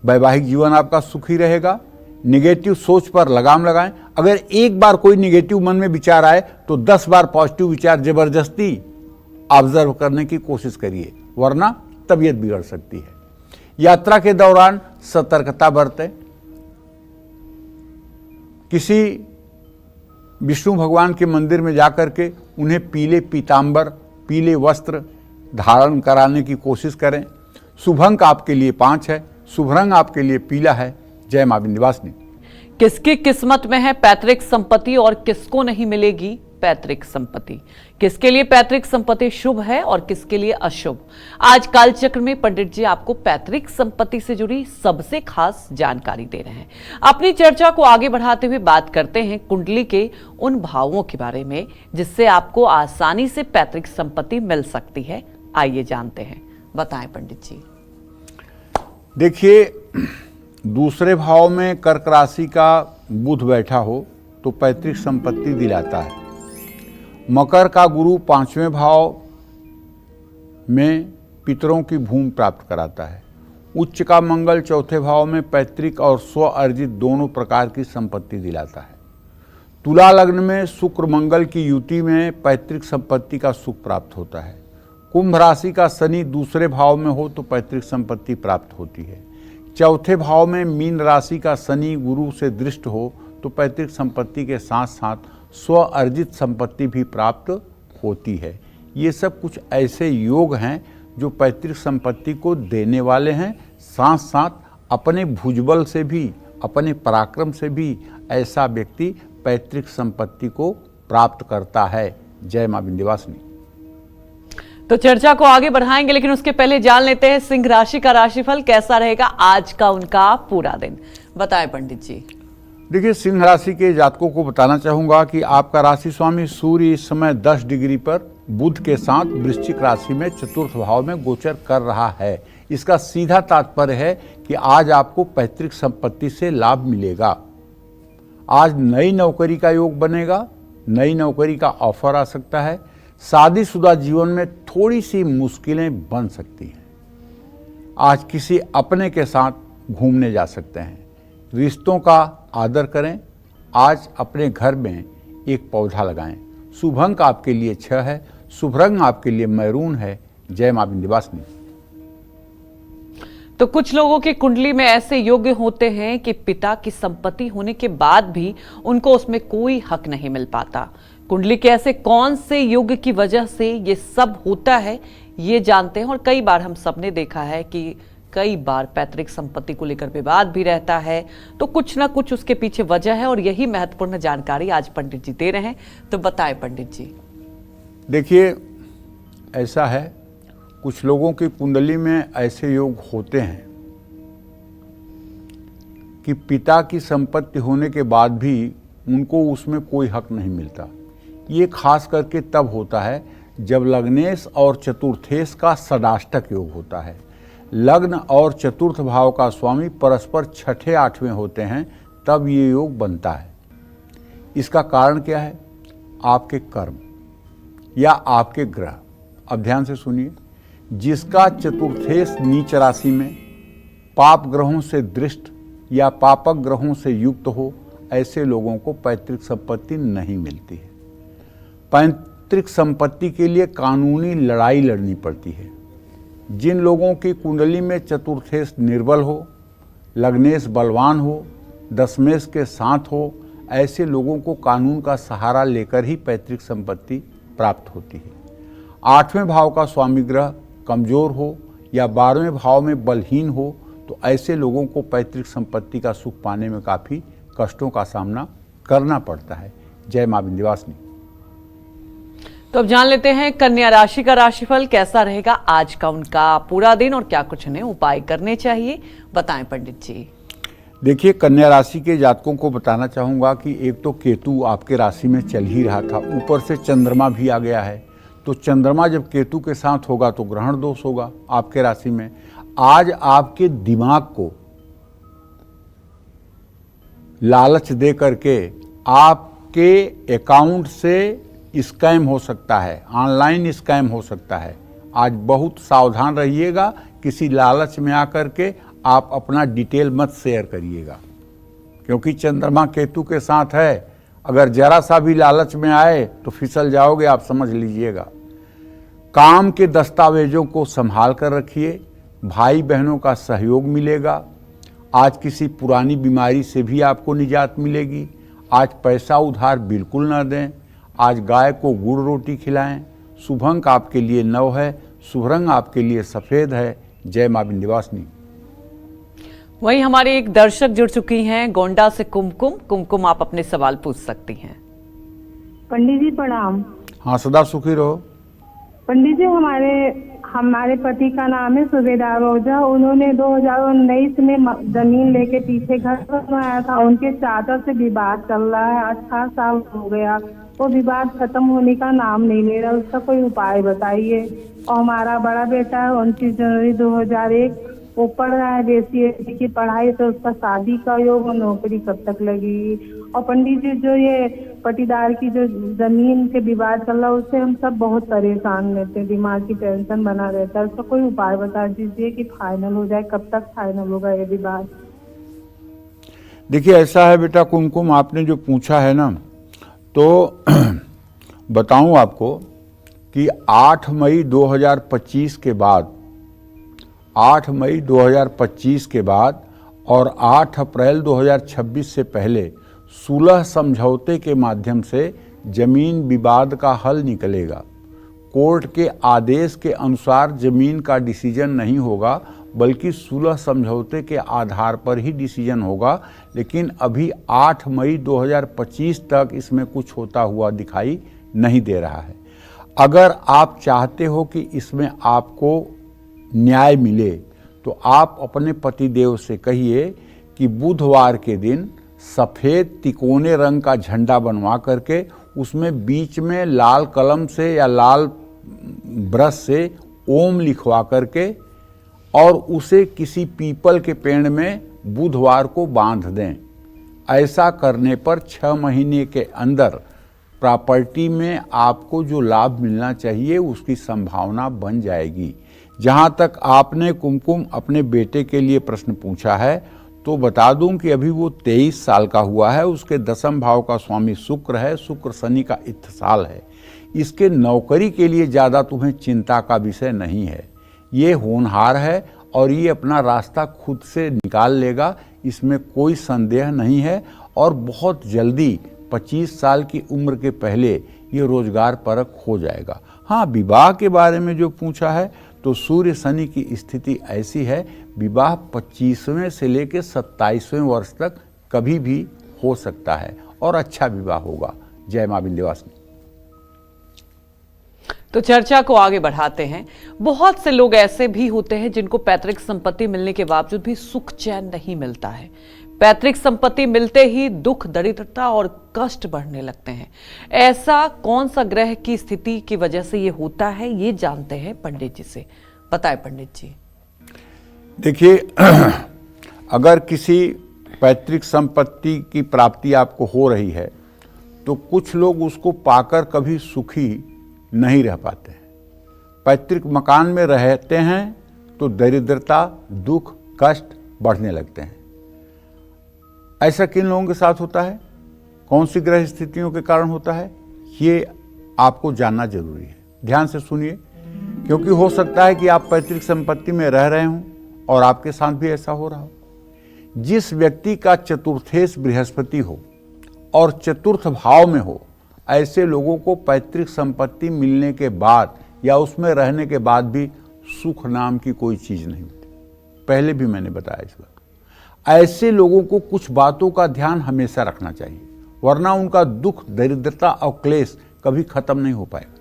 S3: वैवाहिक जीवन आपका सुखी रहेगा। निगेटिव सोच पर लगाम लगाएं। अगर एक बार कोई निगेटिव मन में विचार आए तो 10 बार पॉजिटिव विचार जबरदस्ती ऑब्जर्व करने की कोशिश करिए, वरना तबीयत बिगड़ सकती है। यात्रा के दौरान सतर्कता बरतें। किसी विष्णु भगवान के मंदिर में जाकर के उन्हें पीले पीतांबर, पीले वस्त्र धारण कराने की कोशिश करें। शुभ अंक आपके लिए 5 है। शुभ रंग आपके लिए पीला है। जय मां विंध्यवासिनी।
S1: किसकी किस्मत में है पैतृक संपत्ति और किसको नहीं मिलेगी पैतृक संपत्ति? किसके लिए पैतृक संपत्ति शुभ है और किसके लिए अशुभ? आज कालचक्र में पंडित जी आपको पैतृक संपत्ति से जुड़ी सबसे खास जानकारी दे रहे हैं। अपनी चर्चा को आगे बढ़ाते हुए बात करते हैं कुंडली के उन भावों के बारे में जिससे आपको आसानी से पैतृक संपत्ति मिल सकती है। आइए जानते हैं, बताएं पंडित जी।
S3: देखिए, दूसरे भाव में कर्क राशि का बुध बैठा हो तो पैतृक संपत्ति दिलाता है। मकर का गुरु 5वें भाव में पितरों की भूमि प्राप्त कराता है। उच्च का मंगल 4थे भाव में पैतृक और स्व अर्जित दोनों प्रकार की संपत्ति दिलाता है। तुला लग्न में शुक्र मंगल की युति में पैतृक संपत्ति का सुख प्राप्त होता है। कुंभ राशि का शनि दूसरे भाव में हो तो पैतृक संपत्ति प्राप्त होती है। 4थे भाव में मीन राशि का शनि गुरु से दृष्ट हो तो पैतृक संपत्ति के साथ साथ स्व अर्जित संपत्ति भी प्राप्त होती है। ये सब कुछ ऐसे योग हैं जो पैतृक संपत्ति को देने वाले हैं, साथ साथ अपने भुजबल से भी, अपने पराक्रम से भी ऐसा व्यक्ति पैतृक संपत्ति को प्राप्त करता है। जय मां विंध्यवासिनी।
S1: तो चर्चा को आगे बढ़ाएंगे, लेकिन उसके पहले जान लेते हैं सिंह राशि का राशिफल कैसा रहेगा आज का उनका पूरा दिन। बताएं पंडित जी।
S3: देखिए, सिंह राशि के जातकों को बताना चाहूंगा कि आपका राशि स्वामी सूर्य इस समय 10 डिग्री पर बुध के साथ वृश्चिक राशि में चतुर्थ भाव में गोचर कर रहा है। इसका सीधा तात्पर्य है कि आज आपको पैतृक संपत्ति से लाभ मिलेगा। आज नई नौकरी का योग बनेगा, नई नौकरी का ऑफर आ सकता है। शादीशुदा जीवन में थोड़ी सी मुश्किलें बन सकती हैं। आज किसी अपने के साथ घूमने जा सकते हैं। रिश्तों का आदर करें। आज अपने घर में एक पौधा लगाएं। शुभ अंक आपके लिए 6 है। शुभ रंग आपके लिए मैरून है। जय मां विंध्यवासिनी।
S1: तो कुछ लोगों की कुंडली में ऐसे योग होते हैं कि पिता की संपत्ति होने के बाद भी उनको उसमें कोई हक नहीं मिल पाता। कुंडली के ऐसे कौन से योग की वजह से ये सब होता है, ये जानते हैं। और कई बार हम सबने देखा है कि कई बार पैतृक संपत्ति को लेकर विवाद भी रहता है, तो कुछ ना कुछ उसके पीछे वजह है और यही महत्वपूर्ण जानकारी आज पंडित जी दे रहे हैं। तो बताएं पंडित जी।
S3: देखिए, ऐसा है, कुछ लोगों की कुंडली में ऐसे योग होते हैं कि पिता की संपत्ति होने के बाद भी उनको उसमें कोई हक नहीं मिलता। ये खास करके तब होता है जब लग्नेश और चतुर्थेश का षडाष्टक योग होता है। लग्न और चतुर्थ भाव का स्वामी परस्पर 6ठे 8वें होते हैं, तब ये योग बनता है। इसका कारण क्या है? आपके कर्म या आपके ग्रह। अब ध्यान से सुनिए। जिसका चतुर्थेश नीच राशि में पाप ग्रहों से दृष्ट या पापक ग्रहों से युक्त हो, ऐसे लोगों को पैतृक संपत्ति नहीं मिलती है। पैतृक संपत्ति के लिए कानूनी लड़ाई लड़नी पड़ती है। जिन लोगों की कुंडली में चतुर्थेश निर्बल हो, लग्नेश बलवान हो, दशमेश के साथ हो, ऐसे लोगों को कानून का सहारा लेकर ही पैतृक संपत्ति प्राप्त होती है। 8वें भाव का स्वामी ग्रह कमजोर हो या 12वें भाव में बलहीन हो तो ऐसे लोगों को पैतृक संपत्ति का सुख पाने में काफ़ी कष्टों का सामना करना पड़ता है। जय मां विंध्यवासिनी।
S1: तो अब जान लेते हैं कन्या राशि का राशिफल कैसा रहेगा आज का उनका पूरा दिन और क्या कुछ उन्हें उपाय करने चाहिए, बताएं पंडित जी।
S3: देखिए, कन्या राशि के जातकों को बताना चाहूँगा कि एक तो केतु आपके राशि में चल ही रहा था, ऊपर से चंद्रमा भी आ गया है। तो चंद्रमा जब केतु के साथ होगा तो ग्रहण दोष होगा आपके राशि में। आज आपके दिमाग को लालच दे करके आपके अकाउंट से स्कैम हो सकता है, ऑनलाइन स्कैम हो सकता है। आज बहुत सावधान रहिएगा, किसी लालच में आकर के आप अपना डिटेल मत शेयर करिएगा, क्योंकि चंद्रमा केतु के साथ है। अगर जरा सा भी लालच में आए तो फिसल जाओगे, आप समझ लीजिएगा। काम के दस्तावेजों को संभाल कर रखिए, भाई बहनों का सहयोग मिलेगा। आज किसी पुरानी बीमारी से भी आपको निजात मिलेगी। आज पैसा उधार बिल्कुल ना दें। आज गाय को गुड़ रोटी खिलाएं। शुभ अंक आपके लिए 9 है, शुभ रंग आपके लिए सफेद है। जय मां विंध्यवासिनी।
S1: वहीं हमारे एक दर्शक जुड़ चुकी हैं गोंडा से कुमकुम, आप अपने सवाल पूछ सकती हैं।
S4: पंडित जी प्रणाम।
S3: हाँ, सदा सुखी रहो।
S4: पंडित जी, हमारे पति का नाम है सुबेदार ओझा। उन्होंने 2019 में जमीन लेके पीछे घर बनवाया था। उनके चाचा से विवाद चल रहा है, 8 साल हो गया। वो विवाद खत्म होने का नाम नहीं ले रहा, उसका कोई उपाय बताइए। और हमारा बड़ा बेटा है 29 जनवरी 2001, वो पढ़ रहा है BSc की पढ़ाई, तो उसका शादी का योग और नौकरी कब तक लगेगी। और पंडित जी, जो ये पटीदार की जो जमीन के विवाद चल रहा है, उससे हम सब बहुत परेशान रहते हैं, दिमाग की टेंशन बना रहता है। उसका कोई उपाय बता दीजिए कि फाइनल हो जाए। कब तक फाइनल होगा ये विवाद?
S3: देखिए, ऐसा है बेटा कुमकुम, आपने जो पूछा है ना, तो बताऊं आपको कि 8 मई 2025 के बाद, 8 मई 2025 के बाद और 8 अप्रैल 2026 से पहले 16 समझौते के माध्यम से जमीन विवाद का हल निकलेगा। कोर्ट के आदेश के अनुसार जमीन का डिसीजन नहीं होगा, बल्कि 16 समझौते के आधार पर ही डिसीजन होगा। लेकिन अभी 8 मई 2025 तक इसमें कुछ होता हुआ दिखाई नहीं दे रहा है। अगर आप चाहते हो कि इसमें आपको न्याय मिले, तो आप अपने पतिदेव से कहिए कि बुधवार के दिन सफ़ेद तिकोने रंग का झंडा बनवा करके उसमें बीच में लाल कलम से या लाल ब्रश से ओम लिखवा करके और उसे किसी पीपल के पेड़ में बुधवार को बांध दें। ऐसा करने पर 6 महीने के अंदर प्रॉपर्टी में आपको जो लाभ मिलना चाहिए उसकी संभावना बन जाएगी। जहाँ तक आपने कुमकुम अपने बेटे के लिए प्रश्न पूछा है, तो बता दूं कि अभी वो 23 साल का हुआ है। उसके 10वें भाव का स्वामी शुक्र है, शुक्र शनि का इत्थसाल है। इसके नौकरी के लिए ज़्यादा तुम्हें चिंता का विषय नहीं है। ये होनहार है और ये अपना रास्ता खुद से निकाल लेगा, इसमें कोई संदेह नहीं है। और बहुत जल्दी 25 साल की उम्र के पहले ये रोजगार परक हो जाएगा। हाँ, विवाह के बारे में जो पूछा है, तो सूर्य शनि की स्थिति ऐसी है, विवाह 25वें से लेकर 27वें वर्ष तक कभी भी हो सकता है और अच्छा विवाह होगा। जय मां विंध्यवासिनी।
S1: तो चर्चा को आगे बढ़ाते हैं। बहुत से लोग ऐसे भी होते हैं जिनको पैतृक संपत्ति मिलने के बावजूद भी सुख चैन नहीं मिलता है। पैतृक संपत्ति मिलते ही दुख, दरिद्रता और कष्ट बढ़ने लगते हैं। ऐसा कौन सा ग्रह की स्थिति की वजह से ये होता है, ये जानते हैं पंडित जी से। बताएं पंडित जी।
S3: देखिए, अगर किसी पैतृक संपत्ति की प्राप्ति आपको हो रही है, तो कुछ लोग उसको पाकर कभी सुखी नहीं रह पाते हैं। पैतृक मकान में रहते हैं तो दरिद्रता, दुख, कष्ट बढ़ने लगते हैं। ऐसा किन लोगों के साथ होता है, कौन सी ग्रह स्थितियों के कारण होता है, ये आपको जानना जरूरी है। ध्यान से सुनिए, क्योंकि हो सकता है कि आप पैतृक संपत्ति में रह रहे हों और आपके साथ भी ऐसा हो रहा हो। जिस व्यक्ति का चतुर्थेश बृहस्पति हो और चतुर्थ भाव में हो, ऐसे लोगों को पैतृक संपत्ति मिलने के बाद या उसमें रहने के बाद भी सुख नाम की कोई चीज नहीं होती। पहले भी मैंने बताया इस बात। ऐसे लोगों को कुछ बातों का ध्यान हमेशा रखना चाहिए, वरना उनका दुख, दरिद्रता और क्लेश कभी खत्म नहीं हो पाएगा।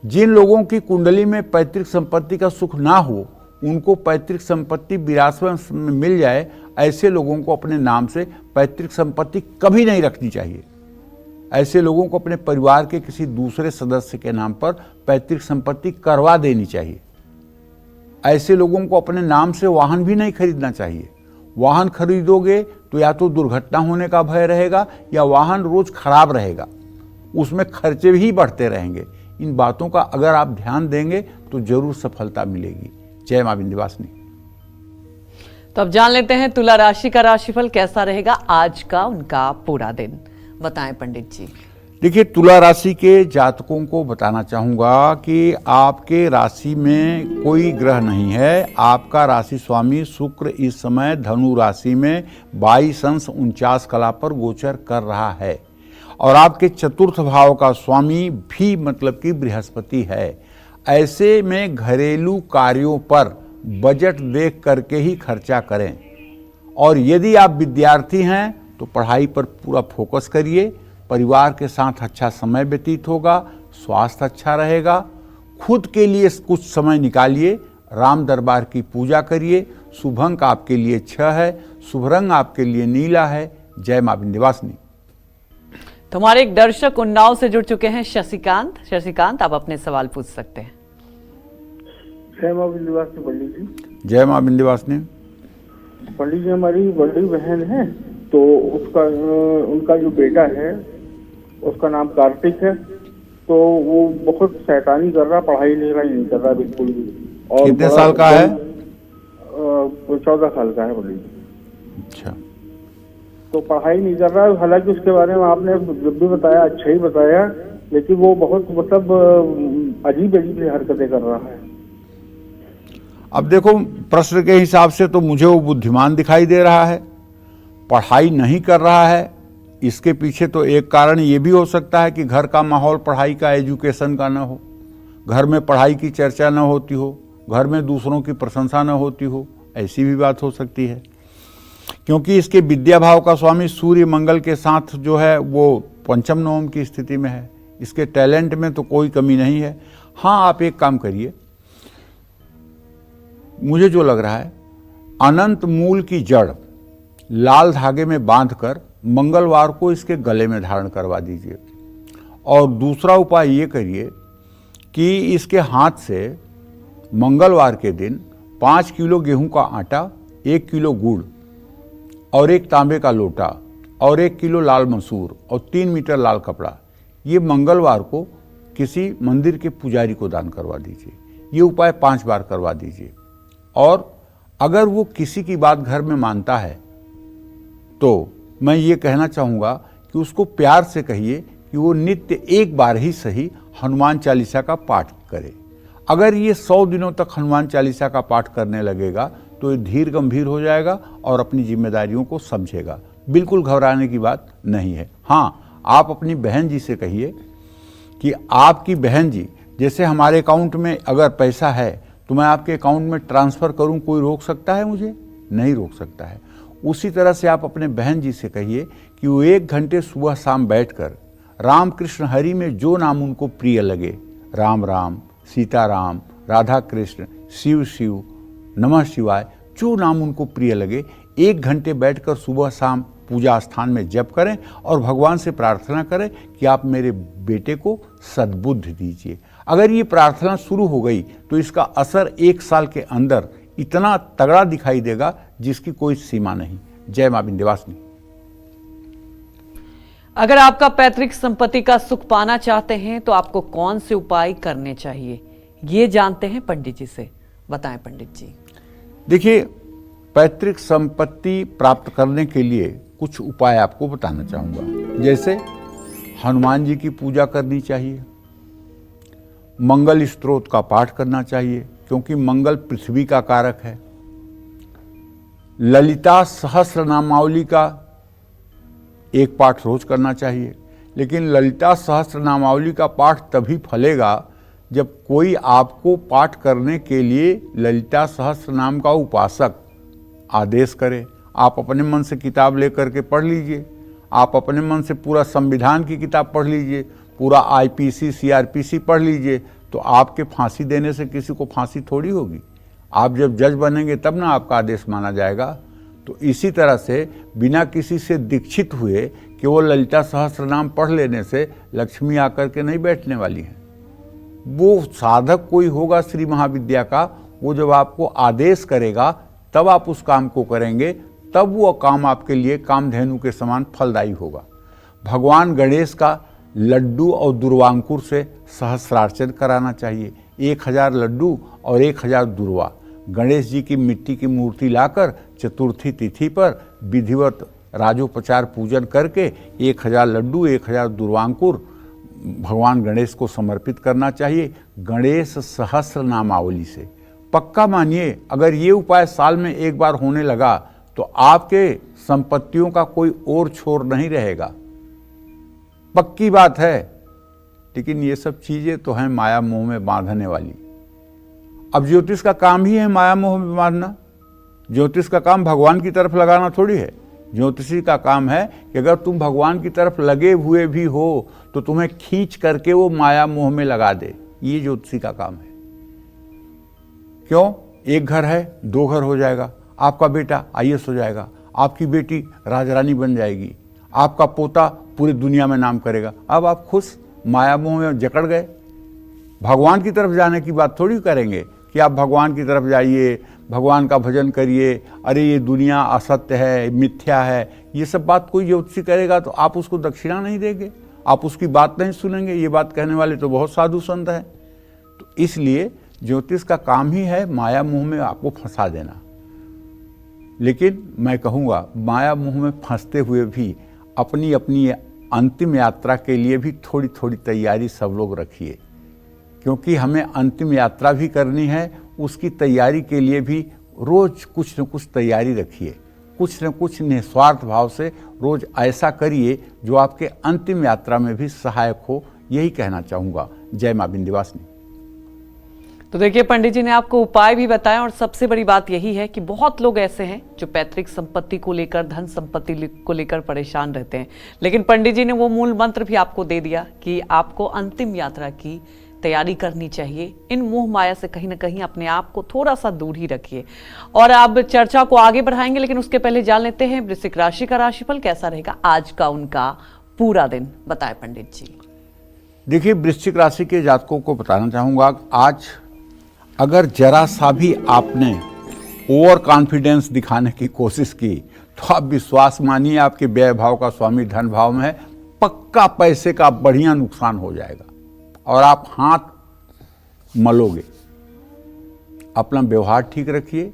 S3: जिन लोगों की कुंडली में पैतृक संपत्ति का सुख ना हो, उनको पैतृक संपत्ति विरासत में मिल जाए, ऐसे लोगों को अपने नाम से पैतृक संपत्ति कभी नहीं रखनी चाहिए। ऐसे लोगों को अपने परिवार के किसी दूसरे सदस्य के नाम पर पैतृक संपत्ति करवा देनी चाहिए। ऐसे लोगों को अपने नाम से वाहन भी नहीं खरीदना चाहिए। वाहन खरीदोगे तो या तो दुर्घटना होने का भय रहेगा या वाहन रोज खराब रहेगा, उसमें खर्चे भी बढ़ते रहेंगे। इन बातों का अगर आप ध्यान देंगे तो जरूर सफलता मिलेगी। जय मां विंध्यवासिनी।
S1: तो अब जान लेते हैं तुला राशि का राशिफल कैसा रहेगा आज का उनका पूरा दिन। बताएं पंडित जी।
S3: देखिए, तुला राशि के जातकों को बताना चाहूंगा कि आपके राशि में कोई ग्रह नहीं है। आपका राशि स्वामी शुक्र इस समय धनु राशि में 22 अंश 49 कला पर गोचर कर रहा है और आपके चतुर्थ भाव का स्वामी भी मतलब कि बृहस्पति है। ऐसे में घरेलू कार्यों पर बजट देख करके ही खर्चा करें और यदि आप विद्यार्थी हैं तो पढ़ाई पर पूरा फोकस करिए। परिवार के साथ अच्छा समय व्यतीत होगा, स्वास्थ्य अच्छा रहेगा। खुद के लिए कुछ समय निकालिए, राम दरबार की पूजा करिए। शुभ अंक आपके लिए 6 है, शुभ रंग आपके लिए नीला है। जय मां विंध्यवासिनी।
S1: तो हमारे एक दर्शक उन्नाव से जुड़ चुके हैं, शशिकांत। शशिकांत, आप अपने सवाल पूछ सकते हैं।
S5: जय मां विंध्यवासिनी पंडित जी।
S3: जय मां विंध्यवासिनी।
S5: पंडित जी, हमारी बड़ी बहन है तो उनका जो बेटा है उसका नाम कार्तिक है, तो वो बहुत शैतानी कर रहा, पढ़ाई लिखाई नहीं कर रहा बिल्कुल भी। और
S3: कितने साल का है?
S5: 14 साल का है पंडित जी।
S3: अच्छा,
S5: तो पढ़ाई नहीं कर रहा। हालांकि उसके बारे में आपने जब भी बताया अच्छा ही बताया, लेकिन वो बहुत मतलब अजीब अजीब हरकतें कर रहा है।
S3: अब देखो, प्रश्न के हिसाब से तो मुझे वो बुद्धिमान दिखाई दे रहा है। पढ़ाई नहीं कर रहा है, इसके पीछे तो एक कारण ये भी हो सकता है कि घर का माहौल पढ़ाई का, एजुकेशन का ना हो, घर में पढ़ाई की चर्चा ना होती हो, घर में दूसरों की प्रशंसा ना होती हो, ऐसी भी बात हो सकती है। क्योंकि इसके विद्या भाव का स्वामी सूर्य मंगल के साथ जो है वो पंचम नवम की स्थिति में है। इसके टैलेंट में तो कोई कमी नहीं है। हाँ, आप एक काम करिए, मुझे जो लग रहा है, अनंत मूल की जड़ लाल धागे में बांधकर मंगलवार को इसके गले में धारण करवा दीजिए। और दूसरा उपाय ये करिए कि इसके हाथ से मंगलवार के दिन 5 किलो गेहूं का आटा, 1 किलो गुड़ और 1 तांबे का लोटा और 1 किलो लाल मसूर और 3 मीटर लाल कपड़ा, ये मंगलवार को किसी मंदिर के पुजारी को दान करवा दीजिए। ये उपाय 5 बार करवा दीजिए। और अगर वो किसी की बात घर में मानता है तो मैं ये कहना चाहूँगा कि उसको प्यार से कहिए कि वो नित्य एक बार ही सही हनुमान चालीसा का पाठ करे। अगर ये 100 दिनों तक हनुमान चालीसा का पाठ करने लगेगा तो ये धीर गंभीर हो जाएगा और अपनी जिम्मेदारियों को समझेगा। बिल्कुल घबराने की बात नहीं है। हाँ, आप अपनी बहन जी से कहिए कि आपकी बहन जी, जैसे हमारे अकाउंट में अगर पैसा है तो मैं आपके अकाउंट में ट्रांसफ़र करूं, कोई रोक सकता है? मुझे नहीं रोक सकता है। उसी तरह से आप अपने बहन जी से कहिए कि वो 1 घंटे सुबह शाम बैठकर राम कृष्ण हरि में जो नाम उनको प्रिय लगे, राम राम, सीता राम, राधा कृष्ण, शिव शिव, नमः शिवाय, जो नाम उनको प्रिय लगे, 1 घंटे बैठकर सुबह शाम पूजा स्थान में जप करें और भगवान से प्रार्थना करें कि आप मेरे बेटे को सद्बुद्धि दीजिए। अगर ये प्रार्थना शुरू हो गई तो इसका असर 1 साल के अंदर इतना तगड़ा दिखाई देगा जिसकी कोई सीमा नहीं। जय मां विंध्यवासिनी।
S1: अगर आपका पैतृक संपत्ति का सुख पाना चाहते हैं तो आपको कौन से उपाय करने चाहिए, ये जानते हैं पंडित जी से। बताएं पंडित जी।
S3: देखिए, पैतृक संपत्ति प्राप्त करने के लिए कुछ उपाय आपको बताना चाहूँगा। जैसे हनुमान जी की पूजा करनी चाहिए, मंगल स्तोत्र का पाठ करना चाहिए क्योंकि मंगल पृथ्वी का कारक है। ललिता सहस्र नामावली का एक पाठ रोज करना चाहिए, लेकिन ललिता सहस्र नामावली का पाठ तभी फलेगा जब कोई आपको पाठ करने के लिए ललिता सहस्र नाम का उपासक आदेश करे। आप अपने मन से किताब लेकर के पढ़ लीजिए, आप अपने मन से पूरा संविधान की किताब पढ़ लीजिए, पूरा IPC CRPC पढ़ लीजिए, तो आपके फांसी देने से किसी को फांसी थोड़ी होगी। आप जब जज बनेंगे तब ना आपका आदेश माना जाएगा। तो इसी तरह से बिना किसी से दीक्षित हुए केवल ललिता सहस्त्रनाम पढ़ लेने से लक्ष्मी आकर के नहीं बैठने वाली है। वो साधक कोई होगा श्री महाविद्या का, वो जब आपको आदेश करेगा तब आप उस काम को करेंगे, तब वो काम आपके लिए कामधेनु के समान फलदायी होगा। भगवान गणेश का लड्डू और दुर्वांकुर से सहस्रार्चन कराना चाहिए। 1000 लड्डू और 1000 दुर्वा गणेश जी की मिट्टी की मूर्ति लाकर चतुर्थी तिथि पर विधिवत राजोपचार पूजन करके 1000 लड्डू 1000 दुर्वांकुर भगवान गणेश को समर्पित करना चाहिए गणेश सहस्र नामावली से। पक्का मानिए, अगर ये उपाय साल में एक बार होने लगा तो आपके संपत्तियों का कोई और छोर नहीं रहेगा। पक्की बात है। लेकिन ये सब चीजें तो हैं माया मोह में बांधने वाली। अब ज्योतिष का काम ही है माया मोह में बांधना। ज्योतिष का काम भगवान की तरफ लगाना थोड़ी है। ज्योतिषी का काम है कि अगर तुम भगवान की तरफ लगे हुए भी हो तो तुम्हें खींच करके वो माया मोह में लगा दे। ये ज्योतिषी का काम है। क्यों? एक घर है 2 घर हो जाएगा, आपका बेटा IAS हो जाएगा, आपकी बेटी राजरानी बन जाएगी, आपका पोता पूरी दुनिया में नाम करेगा। अब आप खुश माया मोह में जकड़ गए। भगवान की तरफ जाने की बात थोड़ी करेंगे कि आप भगवान की तरफ जाइए, भगवान का भजन करिए, अरे ये दुनिया असत्य है, मिथ्या है। ये सब बात कोई ज्योतिषी करेगा तो आप उसको दक्षिणा नहीं देंगे, आप उसकी बात नहीं सुनेंगे। ये बात कहने वाले तो बहुत साधु संत हैं। तो इसलिए ज्योतिष का काम ही है माया मोह में आपको फंसा देना। लेकिन मैं कहूँगा माया मोह में फंसते हुए भी अपनी अपनी अंतिम यात्रा के लिए भी थोड़ी थोड़ी तैयारी सब लोग रखिए, क्योंकि हमें अंतिम यात्रा भी करनी है। उसकी तैयारी के लिए भी रोज कुछ न कुछ तैयारी रखिए, कुछ न कुछ निस्वार्थ भाव से रोज ऐसा करिए जो आपके अंतिम यात्रा में भी सहायक हो। यही कहना चाहूँगा। जय माँ विंध्यवासिनी।
S1: तो देखिए, पंडित जी ने आपको उपाय भी बताया और सबसे बड़ी बात यही है कि बहुत लोग ऐसे हैं जो पैतृक संपत्ति को लेकर, धन संपत्ति को लेकर परेशान रहते हैं। लेकिन पंडित जी ने वो मूल मंत्र भी आपको दे दिया कि आपको अंतिम यात्रा की तैयारी करनी चाहिए। इन मोह माया से कहीं ना कहीं अपने आप को थोड़ा सा दूर ही रखिए। और अब चर्चा को आगे बढ़ाएंगे, लेकिन उसके पहले जान लेते हैं वृश्चिक राशि का राशिफल कैसा रहेगा आज का उनका पूरा दिन। बताएं पंडित जी।
S3: देखिए, वृश्चिक राशि के जातकों को बताना चाहूँगा, आज अगर जरा सा भी आपने ओवर कॉन्फिडेंस दिखाने की कोशिश की तो आप विश्वास मानिए आपके व्यय भाव का स्वामी धन भाव में है, पक्का पैसे का बढ़िया नुकसान हो जाएगा और आप हाथ मलोगे। अपना व्यवहार ठीक रखिए।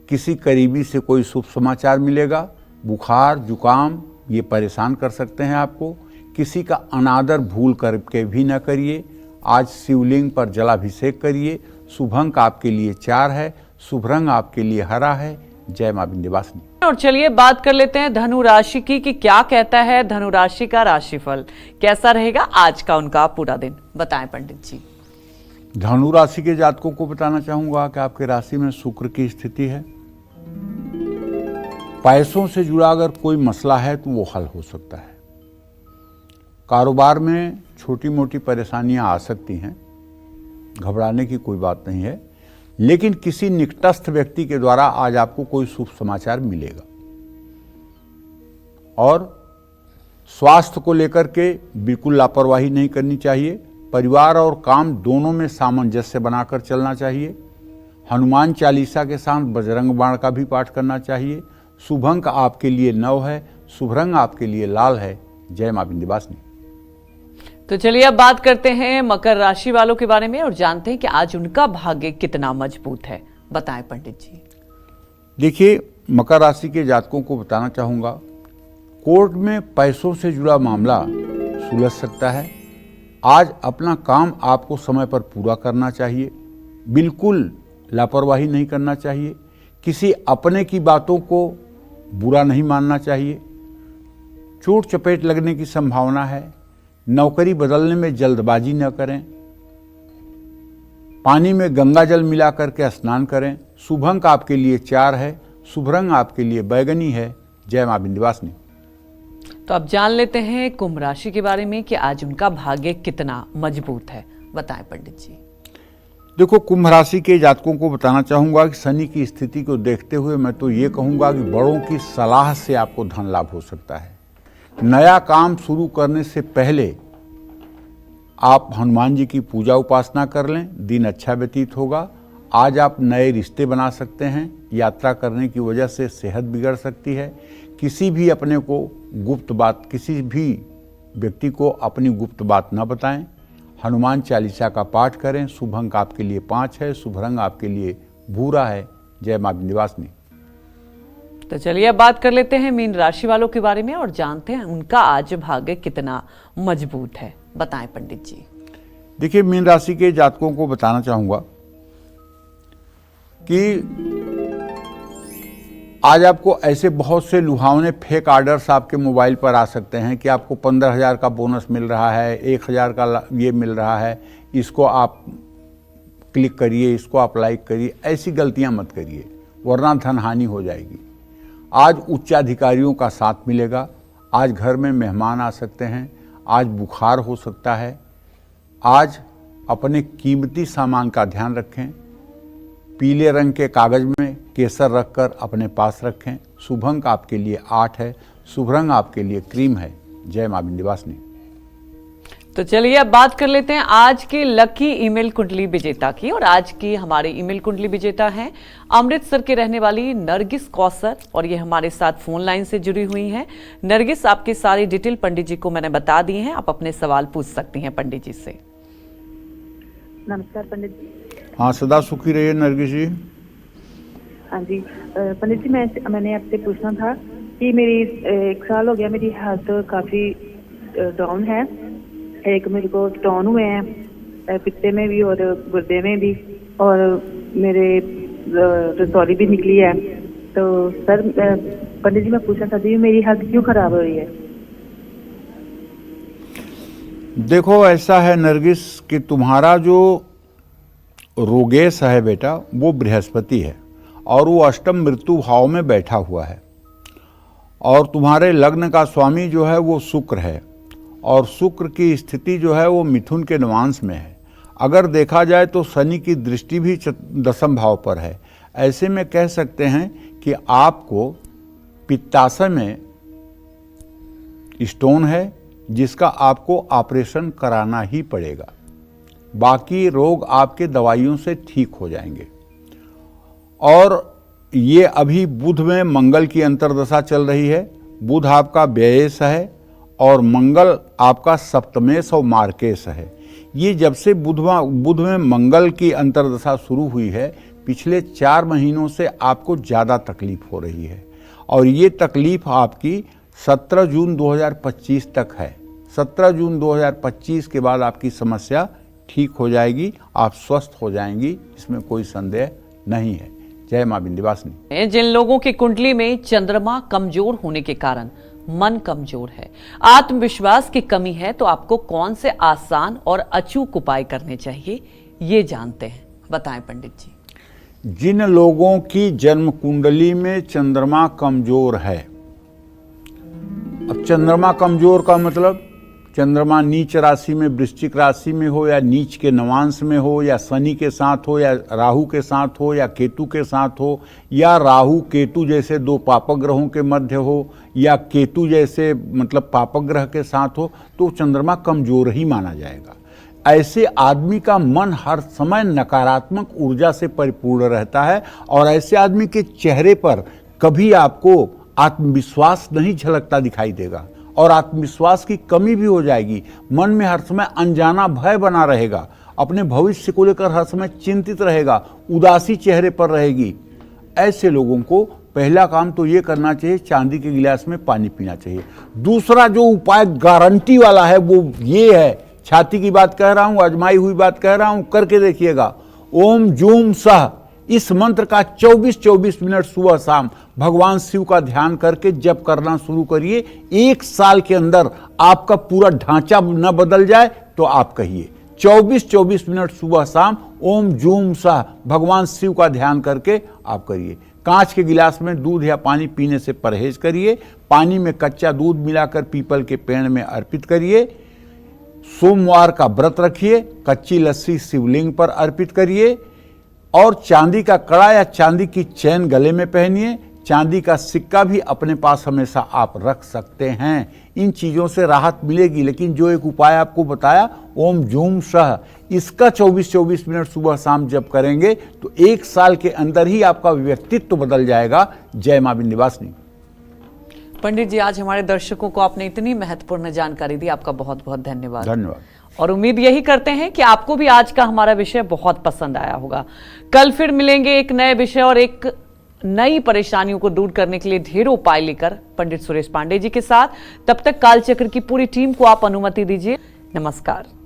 S3: किसी करीबी से कोई शुभ समाचार मिलेगा। बुखार जुकाम ये परेशान कर सकते हैं आपको। किसी का अनादर भूल करके भी न करिए। आज शिवलिंग पर जलाभिषेक करिए। शुभ अंक आपके लिए 4 है। शुभ रंग आपके लिए हरा है। जय मां विंध्यवासिनी।
S1: और चलिए बात कर लेते हैं धनु राशि की कि क्या कहता है धनु राशि का राशिफल, कैसा रहेगा आज का उनका पूरा दिन। बताएं पंडित जी।
S3: धनु राशि के जातकों को बताना चाहूंगा कि आपके राशि में शुक्र की स्थिति है। पैसों से जुड़ा अगर कोई मसला है तो वो हल हो सकता है। कारोबार में छोटी मोटी परेशानियां आ सकती हैं, घबराने की कोई बात नहीं है, लेकिन किसी निकटस्थ व्यक्ति के द्वारा आज आपको कोई शुभ समाचार मिलेगा। और स्वास्थ्य को लेकर के बिल्कुल लापरवाही नहीं करनी चाहिए। परिवार और काम दोनों में सामंजस्य बनाकर चलना चाहिए। हनुमान चालीसा के साथ बजरंग बाण का भी पाठ करना चाहिए। शुभ अंक आपके लिए 9 है। शुभ रंग आपके लिए लाल है। जय मां विंध्यवासिनी।
S1: तो चलिए अब बात करते हैं मकर राशि वालों के बारे में और जानते हैं कि आज उनका भाग्य कितना मजबूत है। बताएं पंडित जी।
S3: देखिए, मकर राशि के जातकों को बताना चाहूंगा, कोर्ट में पैसों से जुड़ा मामला सुलझ सकता है। आज अपना काम आपको समय पर पूरा करना चाहिए। बिल्कुल लापरवाही नहीं करना चाहिए। किसी अपने की बातों को बुरा नहीं मानना चाहिए। चोट चपेट लगने की संभावना है। नौकरी बदलने में जल्दबाजी न करें। पानी में गंगा जल मिला करके स्नान करें। शुभ अंक आपके लिए 4 है। शुभ रंग आपके लिए बैगनी है। जय मां विंध्यवासिनी।
S1: तो अब जान लेते हैं कुंभ राशि के बारे में कि आज उनका भाग्य कितना मजबूत है। बताएं पंडित जी।
S3: देखो, कुंभ राशि के जातकों को बताना चाहूंगा कि शनि की स्थिति को देखते हुए मैं तो ये कहूंगा कि बड़ों की सलाह से आपको धन लाभ हो सकता है। नया काम शुरू करने से पहले आप हनुमान जी की पूजा उपासना कर लें, दिन अच्छा व्यतीत होगा। आज आप नए रिश्ते बना सकते हैं। यात्रा करने की वजह से सेहत बिगड़ सकती है। किसी भी अपने को गुप्त बात, किसी भी व्यक्ति को अपनी गुप्त बात न बताएं। हनुमान चालीसा का पाठ करें। शुभ अंक आपके लिए 5 है। शुभ रंग आपके लिए भूरा है। जय मां विंध्यवासिनी।
S1: तो चलिए अब बात कर लेते हैं मीन राशि वालों के बारे में और जानते हैं उनका आज भाग्य कितना मजबूत है। बताएं पंडित जी।
S3: देखिए, मीन राशि के जातकों को बताना चाहूंगा कि आज आपको ऐसे बहुत से लुभावने फेक ऑर्डर्स आपके मोबाइल पर आ सकते हैं कि आपको 15,000 का बोनस मिल रहा है, 1,000 का ये मिल रहा है, इसको आप क्लिक करिए, इसको आप लाइक करिए। ऐसी गलतियां मत करिए, वरना धन हानि हो जाएगी। आज उच्चाधिकारियों का साथ मिलेगा। आज घर में मेहमान आ सकते हैं। आज बुखार हो सकता है। आज अपने कीमती सामान का ध्यान रखें। पीले रंग के कागज में केसर रखकर अपने पास रखें। शुभ अंक आपके लिए 8 है। शुभ रंग आपके लिए क्रीम है। जय मां विंध्यवासिनी।
S1: तो चलिए अब बात कर लेते हैं आज के लकी ईमेल कुंडली विजेता की। और आज की हमारे ईमेल कुंडली विजेता हैं अमृतसर के रहने वाली नरगिस कौसर और ये हमारे साथ फोन लाइन से जुड़ी हुई हैं। नरगिस, आपके सारी डिटेल पंडित जी को मैंने बता दी हैं। आप अपने सवाल पूछ सकती हैं पंडित जी से।
S6: नमस्कार पंडित जी।
S3: हाँ, सदा सुखी रहिए नरगिस जी।
S6: हाँ जी पंडित जी, मैंने आपसे पूछना था कि मेरी 1 साल हो गया, मेरी हेल्थ काफी डाउन है। एक मेरे को स्टोन हुए हैं पित्ते में भी और गुर्दे में भी, और मेरे रसौली भी निकली है। तो सर पंडित जी, मैं पूछना चाहती हूँ मेरी हेल्थ क्यों खराब हो रही है?
S3: देखो, ऐसा है नरगिस कि तुम्हारा जो रोगेश है बेटा, वो बृहस्पति है और वो अष्टम मृत्यु भाव में बैठा हुआ है। और तुम्हारे लग्न का स्वामी जो है वो शुक्र है और शुक्र की स्थिति जो है वो मिथुन के नवांश में है। अगर देखा जाए तो शनि की दृष्टि भी 10वें भाव पर है। ऐसे में कह सकते हैं कि आपको पित्ताशय में स्टोन है जिसका आपको ऑपरेशन कराना ही पड़ेगा। बाकी रोग आपके दवाइयों से ठीक हो जाएंगे। और ये अभी बुध में मंगल की अंतर्दशा चल रही है। बुध आपका व्ययेश है और मंगल आपका सप्तमेश और मार्केश है। ये जब से बुध में मंगल की अंतर्दशा शुरू हुई है, पिछले 4 महीनों से आपको ज़्यादा तकलीफ हो रही है। और ये तकलीफ आपकी 17 जून 2025 तक है। 17 जून 2025 के बाद आपकी समस्या ठीक हो जाएगी, आप स्वस्थ हो जाएंगी, इसमें कोई संदेह नहीं है। जय मां विंध्यवासिनी।
S1: जिन लोगों की कुंडली में चंद्रमा कमजोर होने के कारण मन कमजोर है, आत्मविश्वास की कमी है, तो आपको कौन से आसान और अचूक उपाय करने चाहिए, ये जानते हैं। बताएं पंडित जी।
S3: जिन लोगों की जन्म कुंडली में चंद्रमा कमजोर है, अब चंद्रमा कमजोर का मतलब चंद्रमा नीच राशि में, वृश्चिक राशि में हो या नीच के नवांश में हो या शनि के साथ हो या राहु के साथ हो या केतु के साथ हो या राहु केतु जैसे 2 पापक ग्रहों के मध्य हो या केतु जैसे मतलब पापक ग्रह के साथ हो, तो चंद्रमा कमजोर ही माना जाएगा। ऐसे आदमी का मन हर समय नकारात्मक ऊर्जा से परिपूर्ण रहता है और ऐसे आदमी के चेहरे पर कभी आपको आत्मविश्वास नहीं झलकता दिखाई देगा और आत्मविश्वास की कमी भी हो जाएगी। मन में हर समय अनजाना भय बना रहेगा, अपने भविष्य को लेकर हर समय चिंतित रहेगा, उदासी चेहरे पर रहेगी। ऐसे लोगों को पहला काम तो ये करना चाहिए, चांदी के गिलास में पानी पीना चाहिए। दूसरा जो उपाय गारंटी वाला है वो ये है, छाती की बात कह रहा हूं, आजमाई हुई बात कह रहा हूं, करके देखिएगा। ओम जूम सह, इस मंत्र का 24-24 मिनट सुबह शाम भगवान शिव का ध्यान करके जप करना शुरू करिए। 1 साल के अंदर आपका पूरा ढांचा न बदल जाए तो आप कहिए। 24-24 मिनट सुबह शाम ओम जूम सह भगवान शिव का ध्यान करके आप करिए। कांच के गिलास में दूध या पानी पीने से परहेज करिए। पानी में कच्चा दूध मिलाकर पीपल के पेड़ में अर्पित करिए। सोमवार का व्रत रखिए, कच्ची लस्सी शिवलिंग पर अर्पित करिए और चांदी का कड़ा या चांदी की चैन गले में पहनिए। चांदी का सिक्का भी अपने पास हमेशा आप रख सकते हैं। इन चीज़ों से राहत मिलेगी। लेकिन जो एक उपाय आपको बताया, ओम जूम सह, इसका 24-24 मिनट सुबह शाम जब करेंगे तो 1 साल के अंदर ही आपका व्यक्तित्व बदल जाएगा। जय मां विंध्यवासिनी।
S1: पंडित जी, आज हमारे दर्शकों को आपने इतनी महत्वपूर्ण जानकारी दी, आपका बहुत बहुत धन्यवाद।
S3: धन्यवाद।
S1: और उम्मीद यही करते हैं कि आपको भी आज का हमारा विषय बहुत पसंद आया होगा। कल फिर मिलेंगे एक नए विषय और एक नई परेशानियों को दूर करने के लिए ढेरों उपाय लेकर पंडित सुरेश पांडे जी के साथ। तब तक कालचक्र की पूरी टीम को आप अनुमति दीजिए। नमस्कार।